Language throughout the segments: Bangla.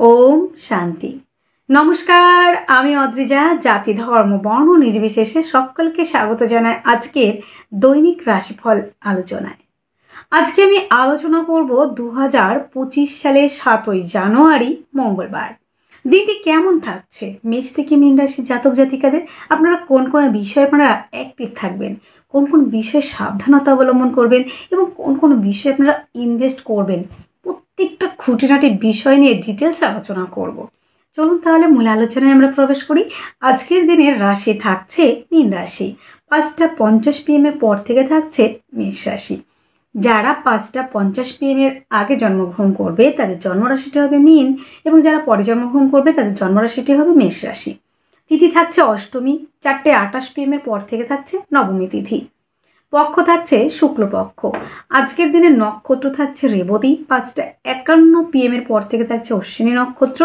ওম শান্তি। নমস্কার, আমি অদ্রিজা। জাতি ধর্ম বর্ণ নির্বিশেষে সকলকে স্বাগত জানাই আজকের দৈনিক রাশিফল আলোচনায়। আজকে আমি আলোচনা করব 2025 সালের 7ই জানুয়ারি মঙ্গলবার দিনটি কেমন থাকছে। মেষ থেকে মীন রাশি জাতক জাতিকাদের আপনারা কোন কোন বিষয়ে আপনারা অ্যাক্টিভ থাকবেন, কোন কোন বিষয়ে সাবধানতা অবলম্বন করবেন এবং কোন কোন বিষয়ে আপনারা ইনভেস্ট করবেন, প্রত্যেকটা খুঁটিনাটি বিষয় নিয়ে ডিটেলস আলোচনা করব। চলুন তাহলে মূল আলোচনায় আমরা প্রবেশ করি। আজকের দিনের রাশি থাকছে মীন রাশি। 5:50 PM এর পর থেকে থাকছে মেষ রাশি। যারা 5:50 PM এর আগে জন্মগ্রহণ করবে তাদের জন্মরাশিটি হবে মীন, এবং যারা পরে জন্মগ্রহণ করবে তাদের জন্মরাশিটি হবে মেষ রাশি। তিথি থাকছে অষ্টমী। 4:28 PM এর পর থেকে থাকছে নবমী তিথি। পক্ষ থাকছে শুক্লপক্ষ। আজকের দিনের নক্ষত্র থাকছে রেবতী। 5:51 PM এর পর থেকে থাকছে অশ্বিনী নক্ষত্র।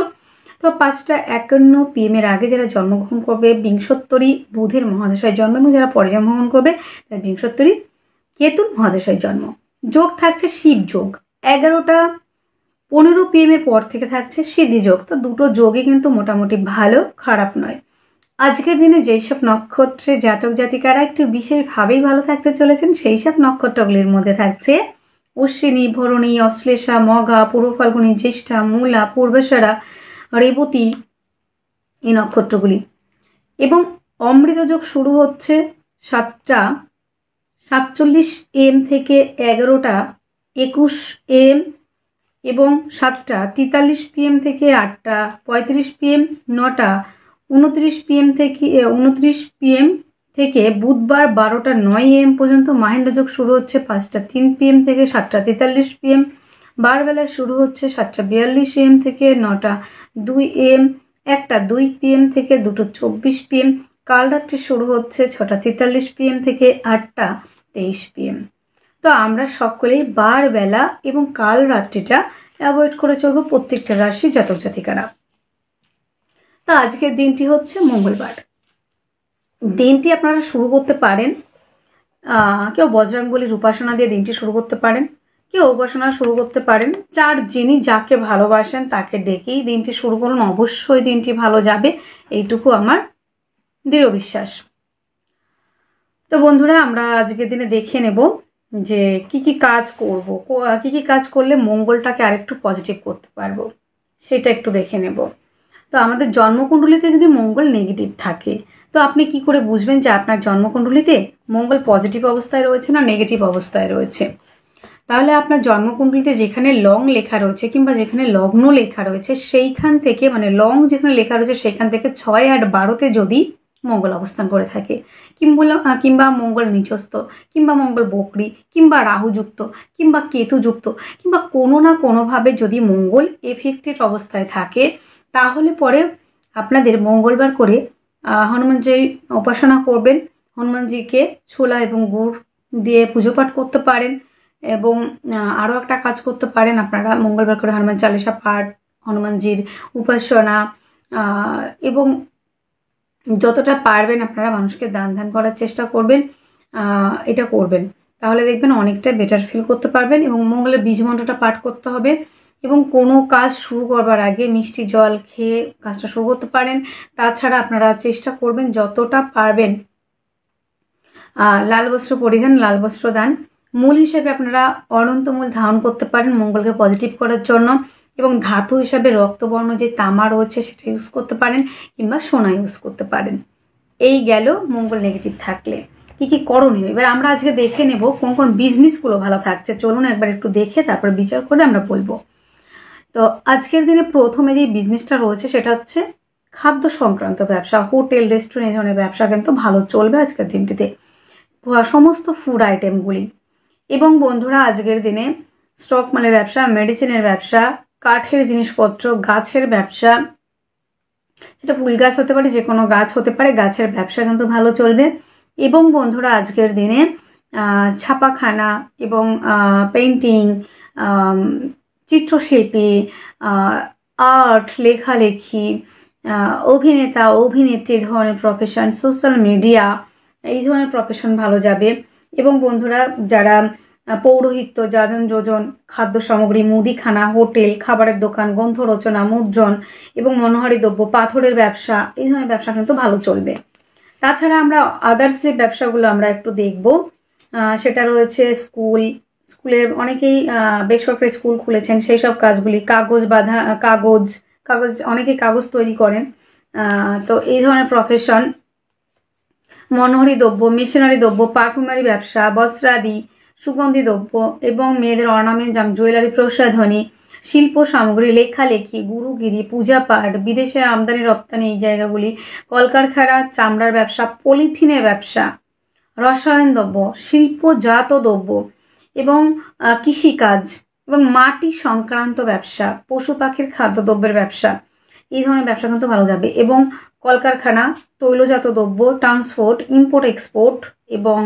তো 5:51 PM এর আগে যারা জন্মগ্রহণ করবে বিংশোত্তরী বুধের মহাদশায় জন্ম, এবং যারা পরে জন্মগ্রহণ করবে তারা বিংশোত্তরী কেতুর মহাদশায় জন্ম। যোগ থাকছে শিব যোগ। 11:15 PM এর পর থেকে থাকছে সিদ্ধি যোগ। তো দুটো যোগই কিন্তু মোটামুটি ভালো, খারাপ নয়। আজকের দিনে যেই সব নক্ষত্রে জাতক জাতিকারা একটু বিশেষভাবেই ভালো থাকতে চলেছেন সেই সব নক্ষত্রগুলির মধ্যে থাকছে অশ্বিনী, ভরণী, অশ্লেষা, মঘা, পূর্ব ফাল্গুনী, জ্যেষ্ঠা, মূলা, পূর্বাষাঢ়া, রেবতী, এই নক্ষত্রগুলি। এবং অমৃত যোগ শুরু হচ্ছে 7:47 AM থেকে 11:21 AM, এবং 7:43 PM থেকে 8:35 PM, 9:29 PM থেকে 29 PM থেকে বুধবার 12:09 AM পর্যন্ত মাহেন্দ্র যোগ শুরু হচ্ছে 5:03 PM থেকে 7:43 PM। বারবেলায় শুরু হচ্ছে 7:42 AM থেকে 9:02 AM, 1:02 PM থেকে 2:24 PM। কাল রাত্রি শুরু হচ্ছে 6:43 PM থেকে 8:23 PM। তো আমরা সকলেই বারবেলা এবং কাল রাত্রিটা অ্যাভয়েড করে চলবো প্রত্যেকটা রাশি জাতক জাতিকারা। তো আজকের দিনটি হচ্ছে মঙ্গলবার। দিনটি আপনারা শুরু করতে পারেন, কেউ বজরংবলীর উপাসনা দিয়ে দিনটি শুরু করতে পারেন, কেউ উপাসনা শুরু করতে পারেন। যিনি যাকে ভালোবাসেন তাকে ডেকেই দিনটি শুরু করুন, অবশ্যই দিনটি ভালো যাবে, এইটুকু আমার দৃঢ় বিশ্বাস। তো বন্ধুরা, আমরা আজকের দিনে দেখে নেব যে কি কি কাজ করব, কি কি কাজ করলে মঙ্গলটাকে আরেকটু পজিটিভ করতে পারবো, সেটা একটু দেখে নেব। তো আমাদের জন্মকুণ্ডলিতে যদি মঙ্গল নেগেটিভ থাকে, তো আপনি কি করে বুঝবেন যে আপনার জন্মকুণ্ডলিতে মঙ্গল পজিটিভ অবস্থায় রয়েছে না নেগেটিভ অবস্থায় রয়েছে? তাহলে আপনার জন্মকুণ্ডলিতে যেখানে লং লেখা রয়েছে কিংবা যেখানে লগ্ন লেখা রয়েছে সেইখান থেকে, মানে লং যেখানে লেখা রয়েছে সেখান থেকে 6 আর 12-তে যদি মঙ্গল অবস্থান করে থাকে, কিংবা মঙ্গল নিচস্থ, কিংবা মঙ্গল বকরি, কিংবা রাহুযুক্ত, কিংবা কেতুযুক্ত, কিংবা কোনো না কোনোভাবে যদি মঙ্গল এফেক্টেড অবস্থায় থাকে, তাহলে পরে আপনাদের মঙ্গলবার করে হনুমানজির উপাসনা করবেন। হনুমানজিকে ছোলা এবং গুড় দিয়ে পুজো পাঠ করতে পারেন, এবং আরও একটা কাজ করতে পারেন আপনারা মঙ্গলবার করে হনুমান চালিসা পাঠ, হনুমানজির উপাসনা, এবং যতটা পারবেন আপনারা মানুষকে দান করার চেষ্টা করবেন। এটা করবেন, তাহলে দেখবেন অনেকটা বেটার ফিল করতে পারবেন। এবং মঙ্গলের বীজ মন্ত্রটা পাঠ করতে হবে, এবং কোনো কাজ শুরু করবার আগে মিষ্টি জল খেয়ে কাজটা শুরু করতে পারেন। তাছাড়া আপনারা চেষ্টা করবেন যতটা পারবেন লাল বস্ত্র পরিধান, লাল বস্ত্র দান। মূল হিসেবে আপনারা অনন্ত মূল ধারণ করতে পারেন মঙ্গলকে পজিটিভ করার জন্য, এবং ধাতু হিসাবে রক্তবর্ণ যে তামা রয়েছে সেটা ইউজ করতে পারেন, কিংবা সোনা ইউজ করতে পারেন। এই গেল মঙ্গল নেগেটিভ থাকলে কি কি করণীয়। এবার আমরা আজকে দেখে নেব কোন কোন বিজনেসগুলো ভালো থাকছে। চলুন একবার একটু দেখে তারপর বিচার করে আমরা বলবো। তো আজকের দিনে প্রথমে যে বিজনেসটা রয়েছে সেটা হচ্ছে খাদ্য সংক্রান্ত ব্যবসা, হোটেল, রেস্টুরেন্ট, এই ধরনের ব্যবসা কিন্তু ভালো চলবে আজকের দিনটিতে, সমস্ত ফুড আইটেমগুলি। এবং বন্ধুরা, আজকের দিনে স্টক মালের ব্যবসা, মেডিসিনের ব্যবসা, কাঠের জিনিসপত্র, গাছের ব্যবসা, সেটা ফুল গাছ হতে পারে, যে কোনো গাছ হতে পারে, গাছের ব্যবসা কিন্তু ভালো চলবে। এবং বন্ধুরা, আজকের দিনে ছাপাখানা এবং পেন্টিং, চিত্রশিল্পী, আর্ট, লেখালেখি, অভিনেতা, অভিনেত্রী, এই ধরনের প্রফেশন, সোশ্যাল মিডিয়া, এই ধরনের প্রফেশন ভালো যাবে। এবং বন্ধুরা, যারা পৌরোহিত্য, যাজন যোজন, খাদ্য সামগ্রী, মুদিখানা, হোটেল, খাবারের দোকান, গ্রন্থ রচনা, মুদ্রণ এবং মনোহারী দ্রব্য, পাথরের ব্যবসা, এই ধরনের ব্যবসা কিন্তু ভালো চলবে। তাছাড়া আমরা আদার্স যে ব্যবসাগুলো আমরা একটু দেখব, সেটা রয়েছে স্কুলের অনেকেই বেসরকারি স্কুল খুলেছেন, সেই সব কাজগুলি, কাগজ অনেকেই কাগজ তৈরি করেন, তো এই ধরনের প্রফেশন, মনোহারী দ্রব্য, মেশিনারি দ্রব্য, পারফিউমারি ব্যবসা, বস্ত্রাদি, সুগন্ধি দ্রব্য এবং মেয়েদের অর্নামেন্ট, জুয়েলারি, প্রসাধনী, শিল্প সামগ্রী, লেখালেখি, গুরুগিরি, পূজা পাঠ, বিদেশে আমদানি রপ্তানি, এই জায়গাগুলি, কলকারখানা, চামড়ার ব্যবসা, পলিথিনের ব্যবসা, রসায়ন দ্রব্য, শিল্পজাত দ্রব্য এবং কৃষিকাজ এবং মাটি সংক্রান্ত ব্যবসা, পশু পাখির খাদ্যদ্রব্যের ব্যবসা, এই ধরনের ব্যবসা কিন্তু ভালো যাবে। এবং কলকারখানা, তৈলজাত দ্রব্য, ট্রান্সপোর্ট, ইম্পোর্ট এক্সপোর্ট এবং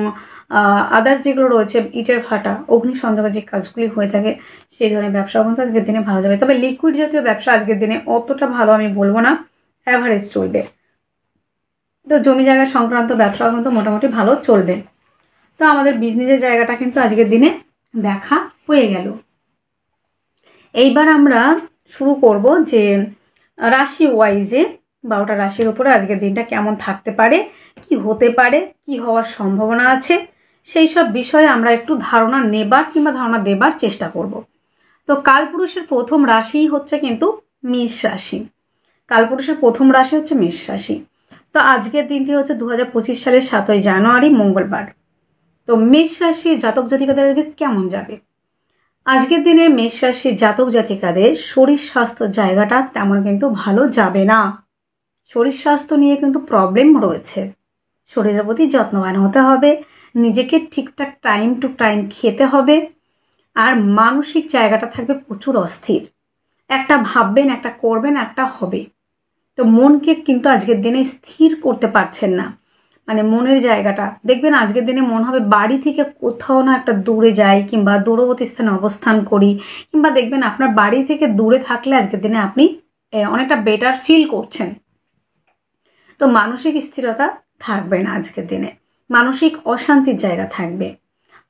আদার্স যেগুলো রয়েছে, ইটের ভাটা, অগ্নিসংযোগের যে কাজগুলি হয়ে থাকে, সেই ধরনের ব্যবসাও কিন্তু আজকের দিনে ভালো যাবে। তবে লিকুইড জাতীয় ব্যবসা আজকের দিনে অতটা ভালো আমি বলবো না, অ্যাভারেজ চলবে। তো জমি জায়গা সংক্রান্ত ব্যবসাও কিন্তু মোটামুটি ভালো চলবে। তো আমাদের বিজনেসের জায়গাটা কিন্তু আজকের দিনে দেখা হয়ে গেল। এইবার আমরা শুরু করব যে রাশি ওয়াইজে 12টা রাশির উপরে আজকের দিনটা কেমন থাকতে পারে, কি হতে পারে, কি হওয়ার সম্ভাবনা আছে, সেই সব বিষয়ে আমরা একটু ধারণা নেবার কিংবা ধারণা দেবার চেষ্টা করব। তো কালপুরুষের প্রথম রাশি হচ্ছে কিন্তু মেষ রাশি। কালপুরুষের প্রথম রাশি হচ্ছে মেষ রাশি। তো আজকের দিনটি হচ্ছে 2025 সালের 7ই জানুয়ারি, মঙ্গলবার। তো মেষ রাশির জাতক জাতিকাদের কেমন যাবে? আজকের দিনে মেষ রাশির জাতক জাতিকাদের শরীর স্বাস্থ্য জায়গাটা তেমন কিন্তু ভালো যাবে না। শরীর স্বাস্থ্য নিয়ে কিন্তু প্রবলেম রয়েছে। শরীরের প্রতি যত্নবান হতে হবে, নিজেকে ঠিকঠাক টাইম টু টাইম খেতে হবে, আর মানসিক জায়গাটা থাকবে প্রচুর অস্থির। একটা ভাববেন, একটা করবেন, একটা হবে। তো মনকে কিন্তু আজকের দিনে স্থির করতে পারছেন না, মানে মনের জায়গাটা দেখবেন আজকের দিনে মন হবে বাড়ি থেকে কোথাও না একটা দূরে যাই কিংবা দূরবর্তী স্থানে অবস্থান করি, কিংবা দেখবেন আপনার বাড়ি থেকে দূরে থাকলে আজকের দিনে আপনি অনেকটা বেটার ফিল করছেন। তো মানসিক স্থিরতা থাকবে না আজকের দিনে, মানসিক অশান্তির জায়গা থাকবে।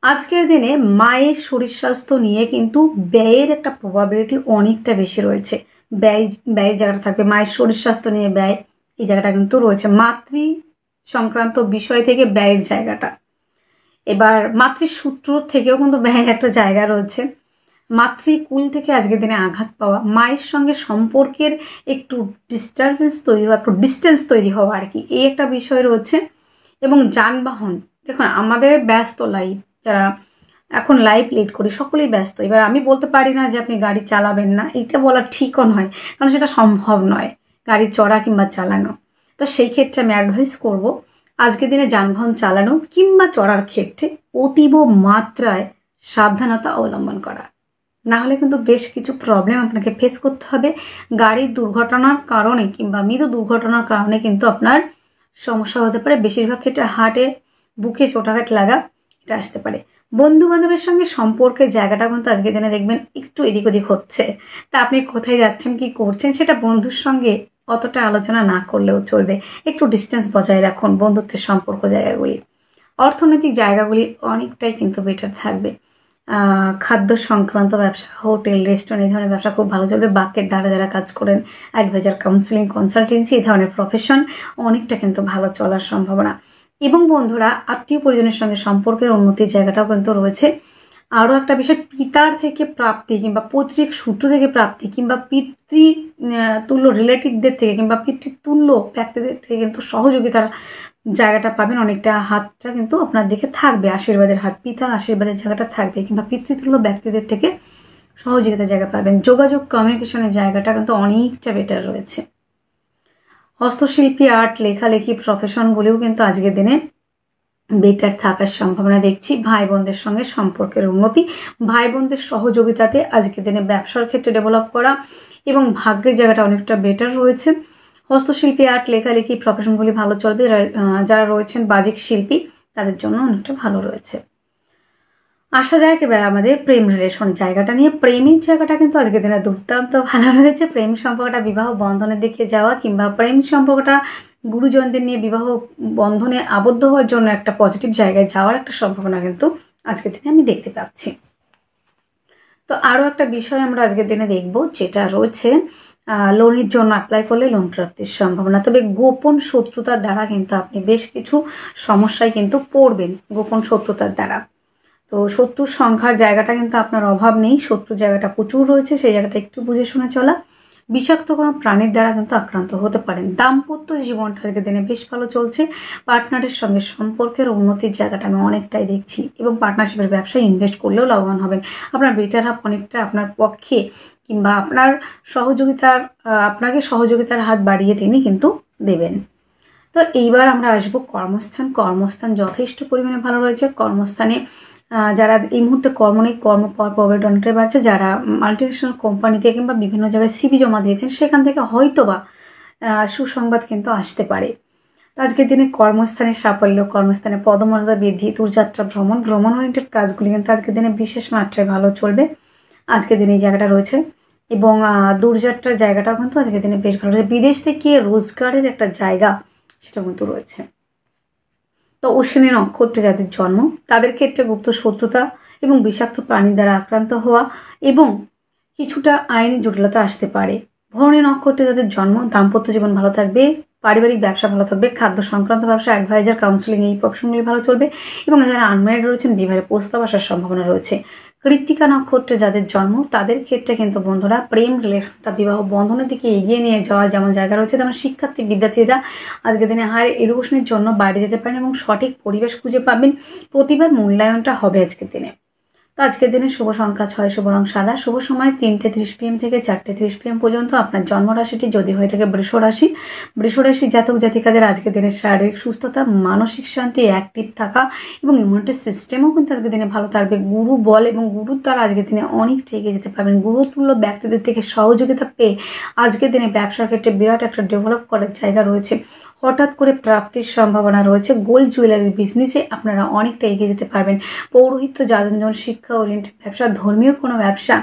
আজকের দিনে মায়ের শরীর স্বাস্থ্য নিয়ে কিন্তু ব্যয়ের একটা প্রবাবিলিটি অনেকটা বেশি রয়েছে। ব্যয়ের জায়গাটা থাকবে, মায়ের শরীর স্বাস্থ্য নিয়ে ব্যয়, এই জায়গাটা কিন্তু রয়েছে। মাতৃ সংক্রান্ত বিষয় থেকে ব্যয়ের জায়গাটা, এবার মাতৃসূত্র থেকেও কিন্তু ব্যয়ের একটা জায়গা রয়েছে। মাতৃকুল থেকে আজকের দিনে আঘাত পাওয়া, মায়ের সঙ্গে সম্পর্কের একটু ডিস্টারবেন্স তৈরি হওয়া, একটু ডিস্টেন্স তৈরি হওয়া আর কি, এই একটা বিষয় রয়েছে। এবং যানবাহন, দেখুন আমাদের ব্যস্ত লাইফ, যারা এখন লাইফ লিড করি সকলেই ব্যস্ত। এবার আমি বলতে পারি না যে আপনি গাড়ি চালাবেন না, এটা বলা ঠিকও নয়, কারণ সেটা সম্ভব নয় গাড়ি চড়া কিংবা চালানো। তো সেই ক্ষেত্রে আমি অ্যাডভাইস করব আজকের দিনে যানবাহন চালানো কিংবা চড়ার ক্ষেত্রে অতীব মাত্রায় সাবধানতা অবলম্বন করা, না হলে কিন্তু বেশ কিছু প্রবলেম আপনাকে ফেস করতে হবে। গাড়ির দুর্ঘটনার কারণে কিংবা মৃদু দুর্ঘটনার কারণে কিন্তু আপনার সমস্যা হতে পারে। বেশিরভাগ ক্ষেত্রে হার্টে, বুকে চোটাঘাট লাগা এটা আসতে পারে। বন্ধু বান্ধবের সঙ্গে সম্পর্কের জায়গাটা কিন্তু আজকের দিনে দেখবেন একটু এদিক ওদিক হচ্ছে। তা আপনি কোথায় যাচ্ছেন, কি করছেন, সেটা বন্ধুর সঙ্গে অতটা আলোচনা না করলেও চলবে। একটু ডিস্টেন্স বজায় রাখুন বন্ধুত্বের সম্পর্ক জায়গাগুলি। অর্থনৈতিক জায়গাগুলি অনেকটাই কিন্তু বেটার থাকবে। খাদ্য সংক্রান্ত ব্যবসা, হোটেল, রেস্টুরেন্ট, এই ধরনের ব্যবসা খুব ভালো চলবে। বাক্যের দ্বারা যারা কাজ করেন, অ্যাডভাইজার, কাউন্সিলিং, কনসালটেন্সি, এই ধরনের প্রফেশন অনেকটা কিন্তু ভালো চলার সম্ভাবনা। এবং বন্ধুরা, আত্মীয় পরিজনের সঙ্গে সম্পর্কের উন্নতির জায়গাটাও কিন্তু রয়েছে। আরও একটা বিষয়, পিতার থেকে প্রাপ্তি কিংবা পৈতৃক সূত্র থেকে প্রাপ্তি কিংবা পিতৃতুল্য রিলেটিভদের থেকে কিংবা পিতৃতুল্য ব্যক্তিদের থেকে কিন্তু সহযোগিতার জায়গাটা পাবেন। অনেকটা হাতটা কিন্তু আপনার দিকে থাকবে, আশীর্বাদের হাত, পিতার আশীর্বাদের জায়গাটা থাকবে কিংবা পিতৃতুল্য ব্যক্তিদের থেকে সহযোগিতার জায়গা পাবেন। যোগাযোগ, কমিউনিকেশনের জায়গাটা কিন্তু অনেকটা বেটার রয়েছে। হস্তশিল্পী, আর্ট, লেখালেখি প্রফেশনগুলিও কিন্তু আজকের দিনে বেটার থাকার সম্ভাবনা দেখছি। ভাই বোনদের সঙ্গে সম্পর্কের উন্নতি, ভাই বোনদের সহযোগিতাতে আজকের দিনে ব্যবসার ক্ষেত্রে ডেভেলপ করা এবং ভাগ্যের জায়গাটা অনেকটা বেটার রয়েছে। হস্তশিল্পী, আর্ট, লেখালেখি প্রফেশনগুলি ভালো চলবে। যারা রয়েছেন বাজিক শিল্পী, তাদের জন্য অনেকটা ভালো রয়েছে। আসা যায় এবার আমাদের প্রেম রিলেশন জায়গাটা নিয়ে। প্রেমের জায়গাটা কিন্তু আজকের দিনে দুর্দান্ত ভালো রয়েছে। প্রেম সম্পর্কটা বিবাহ বন্ধনের দিকে যাওয়া কিংবা প্রেম সম্পর্কটা গুরুজনদের নিয়ে বিবাহ বন্ধনে আবদ্ধ হওয়ার জন্য একটা পজিটিভ জায়গায় যাওয়ার একটা সম্ভাবনা কিন্তু আজকের দিনে আমি দেখতে পাচ্ছি। তো আরও একটা বিষয় আমরা আজকের দিনে দেখব, যেটা রয়েছে লোনের জন্য অ্যাপ্লাই করলে লোন প্রাপ্তির সম্ভাবনা। তবে গোপন শত্রুতার দ্বারা কিন্তু আপনি বেশ কিছু সমস্যায় কিন্তু পড়বেন, গোপন শত্রুতার দ্বারা। তো শত্রুর সংখ্যার জায়গাটা কিন্তু আপনার অভাব নেই, শত্রুর জায়গাটা প্রচুর রয়েছে, সেই জায়গাটা একটু বুঝে শুনে চলা। বিষাক্ত কোনো প্রাণীর দ্বারা কিন্তু আক্রান্ত হতে পারেন। দাম্পত্য জীবনটা আজকের দিনে বেশ ভালো চলছে। পার্টনারের সঙ্গে সম্পর্কের উন্নতির জায়গাটা আমি অনেকটাই দেখছি, এবং পার্টনারশিপের ব্যবসায় ইনভেস্ট করলেও লাভবান হবেন। আপনার বেটার হাফ অনেকটা আপনার পক্ষে কিংবা আপনার সহযোগিতার আপনাকে সহযোগিতার হাত বাড়িয়ে তিনি কিন্তু দেবেন। তো এইবার আমরা আসবো কর্মস্থান। কর্মস্থান যথেষ্ট পরিমাণে ভালো রয়েছে। কর্মস্থানে যারা এই মুহূর্তে কর্ম নেই, কর্মপর্বের অনেকটাই বাড়ছে। যারা মাল্টিনেশনাল কোম্পানিতে কিংবা বিভিন্ন জায়গায় সিভি জমা দিয়েছেন, সেখান থেকে হয়তোবা সুসংবাদ কিন্তু আসতে পারে। তো আজকের দিনে কর্মস্থানের সাফল্য, কর্মস্থানে পদমর্যাদা বৃদ্ধি, দূরযাত্রা ভ্রমণ ওরিয়েন্টেড কাজগুলি কিন্তু আজকের দিনে বিশেষ মাত্রায় ভালো চলবে। আজকের দিনে এই জায়গাটা রয়েছে, এবং দূরযাত্রার জায়গাটাও কিন্তু আজকের দিনে বেশ ভালো রয়েছে। বিদেশ থেকে রোজগারের একটা জায়গা সেটা কিন্তু রয়েছে। তো অশ্বিনী নক্ষত্রে যাদের জন্ম, তাদের ক্ষেত্রে গুপ্ত শত্রুতা এবং বিষাক্ত প্রাণীর দ্বারা আক্রান্ত হওয়া এবং কিছুটা আইনি জটিলতা আসতে পারে। ভরণী নক্ষত্রে যাদের জন্ম, দাম্পত্য জীবন ভালো থাকবে, পারিবারিক ব্যবসা ভালো থাকবে, খাদ্য সংক্রান্ত ব্যবসা, অ্যাডভাইজার, কাউন্সিলিং এই প্রফেশনগুলি ভালো চলবে, এবং যারা আনম্যারিড রয়েছেন বিবাহের প্রস্তাব আসার সম্ভাবনা রয়েছে। কৃত্তিকা নক্ষত্রে যাদের জন্ম, তাদের ক্ষেত্রে কিন্তু বন্ধুরা প্রেম রিলেশনটা বিবাহ বন্ধনের দিকে এগিয়ে নিয়ে যাওয়ার যেমন জায়গা রয়েছে, তেমন শিক্ষার্থী বিদ্যার্থীরা আজকের দিনে হায়ার এডুকেশনের জন্য বাইরে যেতে পারেন এবং সঠিক পরিবেশ খুঁজে পাবেন। প্রতিবার মূল্যায়নটা হবে আজকের দিনে। তো আজকের দিনে শুভ সংখ্যা 6, শুভ রং সাদা, শুভ সময় 3:30 PM থেকে 4:30 PM পর্যন্ত। আপনার জন্মরাশিটি যদি হয়ে থাকে বৃষ রাশি, বৃষ রাশি জাতক জাতিকাদের আজকের দিনে শারীরিক সুস্থতা, মানসিক শান্তি, অ্যাক্টিভ থাকা এবং ইমিউনিটি সিস্টেমও কিন্তু আজকের দিনে ভালো থাকবে। গুরু বল এবং গুরুর দ্বারা আজকের দিনে অনেকটা এগিয়ে যেতে পারবেন। গুরুতুল্য ব্যক্তিদের থেকে সহযোগিতা পেয়ে আজকের দিনে ব্যবসার ক্ষেত্রে বিরাট একটা ডেভেলপ করার জায়গা রয়েছে। হঠাৎ করে প্রাপ্তির সম্ভাবনা রয়েছে। গোল্ড জুয়েলারি বিজনেসে আপনারা অনেকটা এগিয়ে যেতে পারবেন। পৌরোহিত্য, যাজনজন, শিক্ষা ওরিয়েন্টেড ব্যবসা, ধর্মীয় কোনো ব্যবসা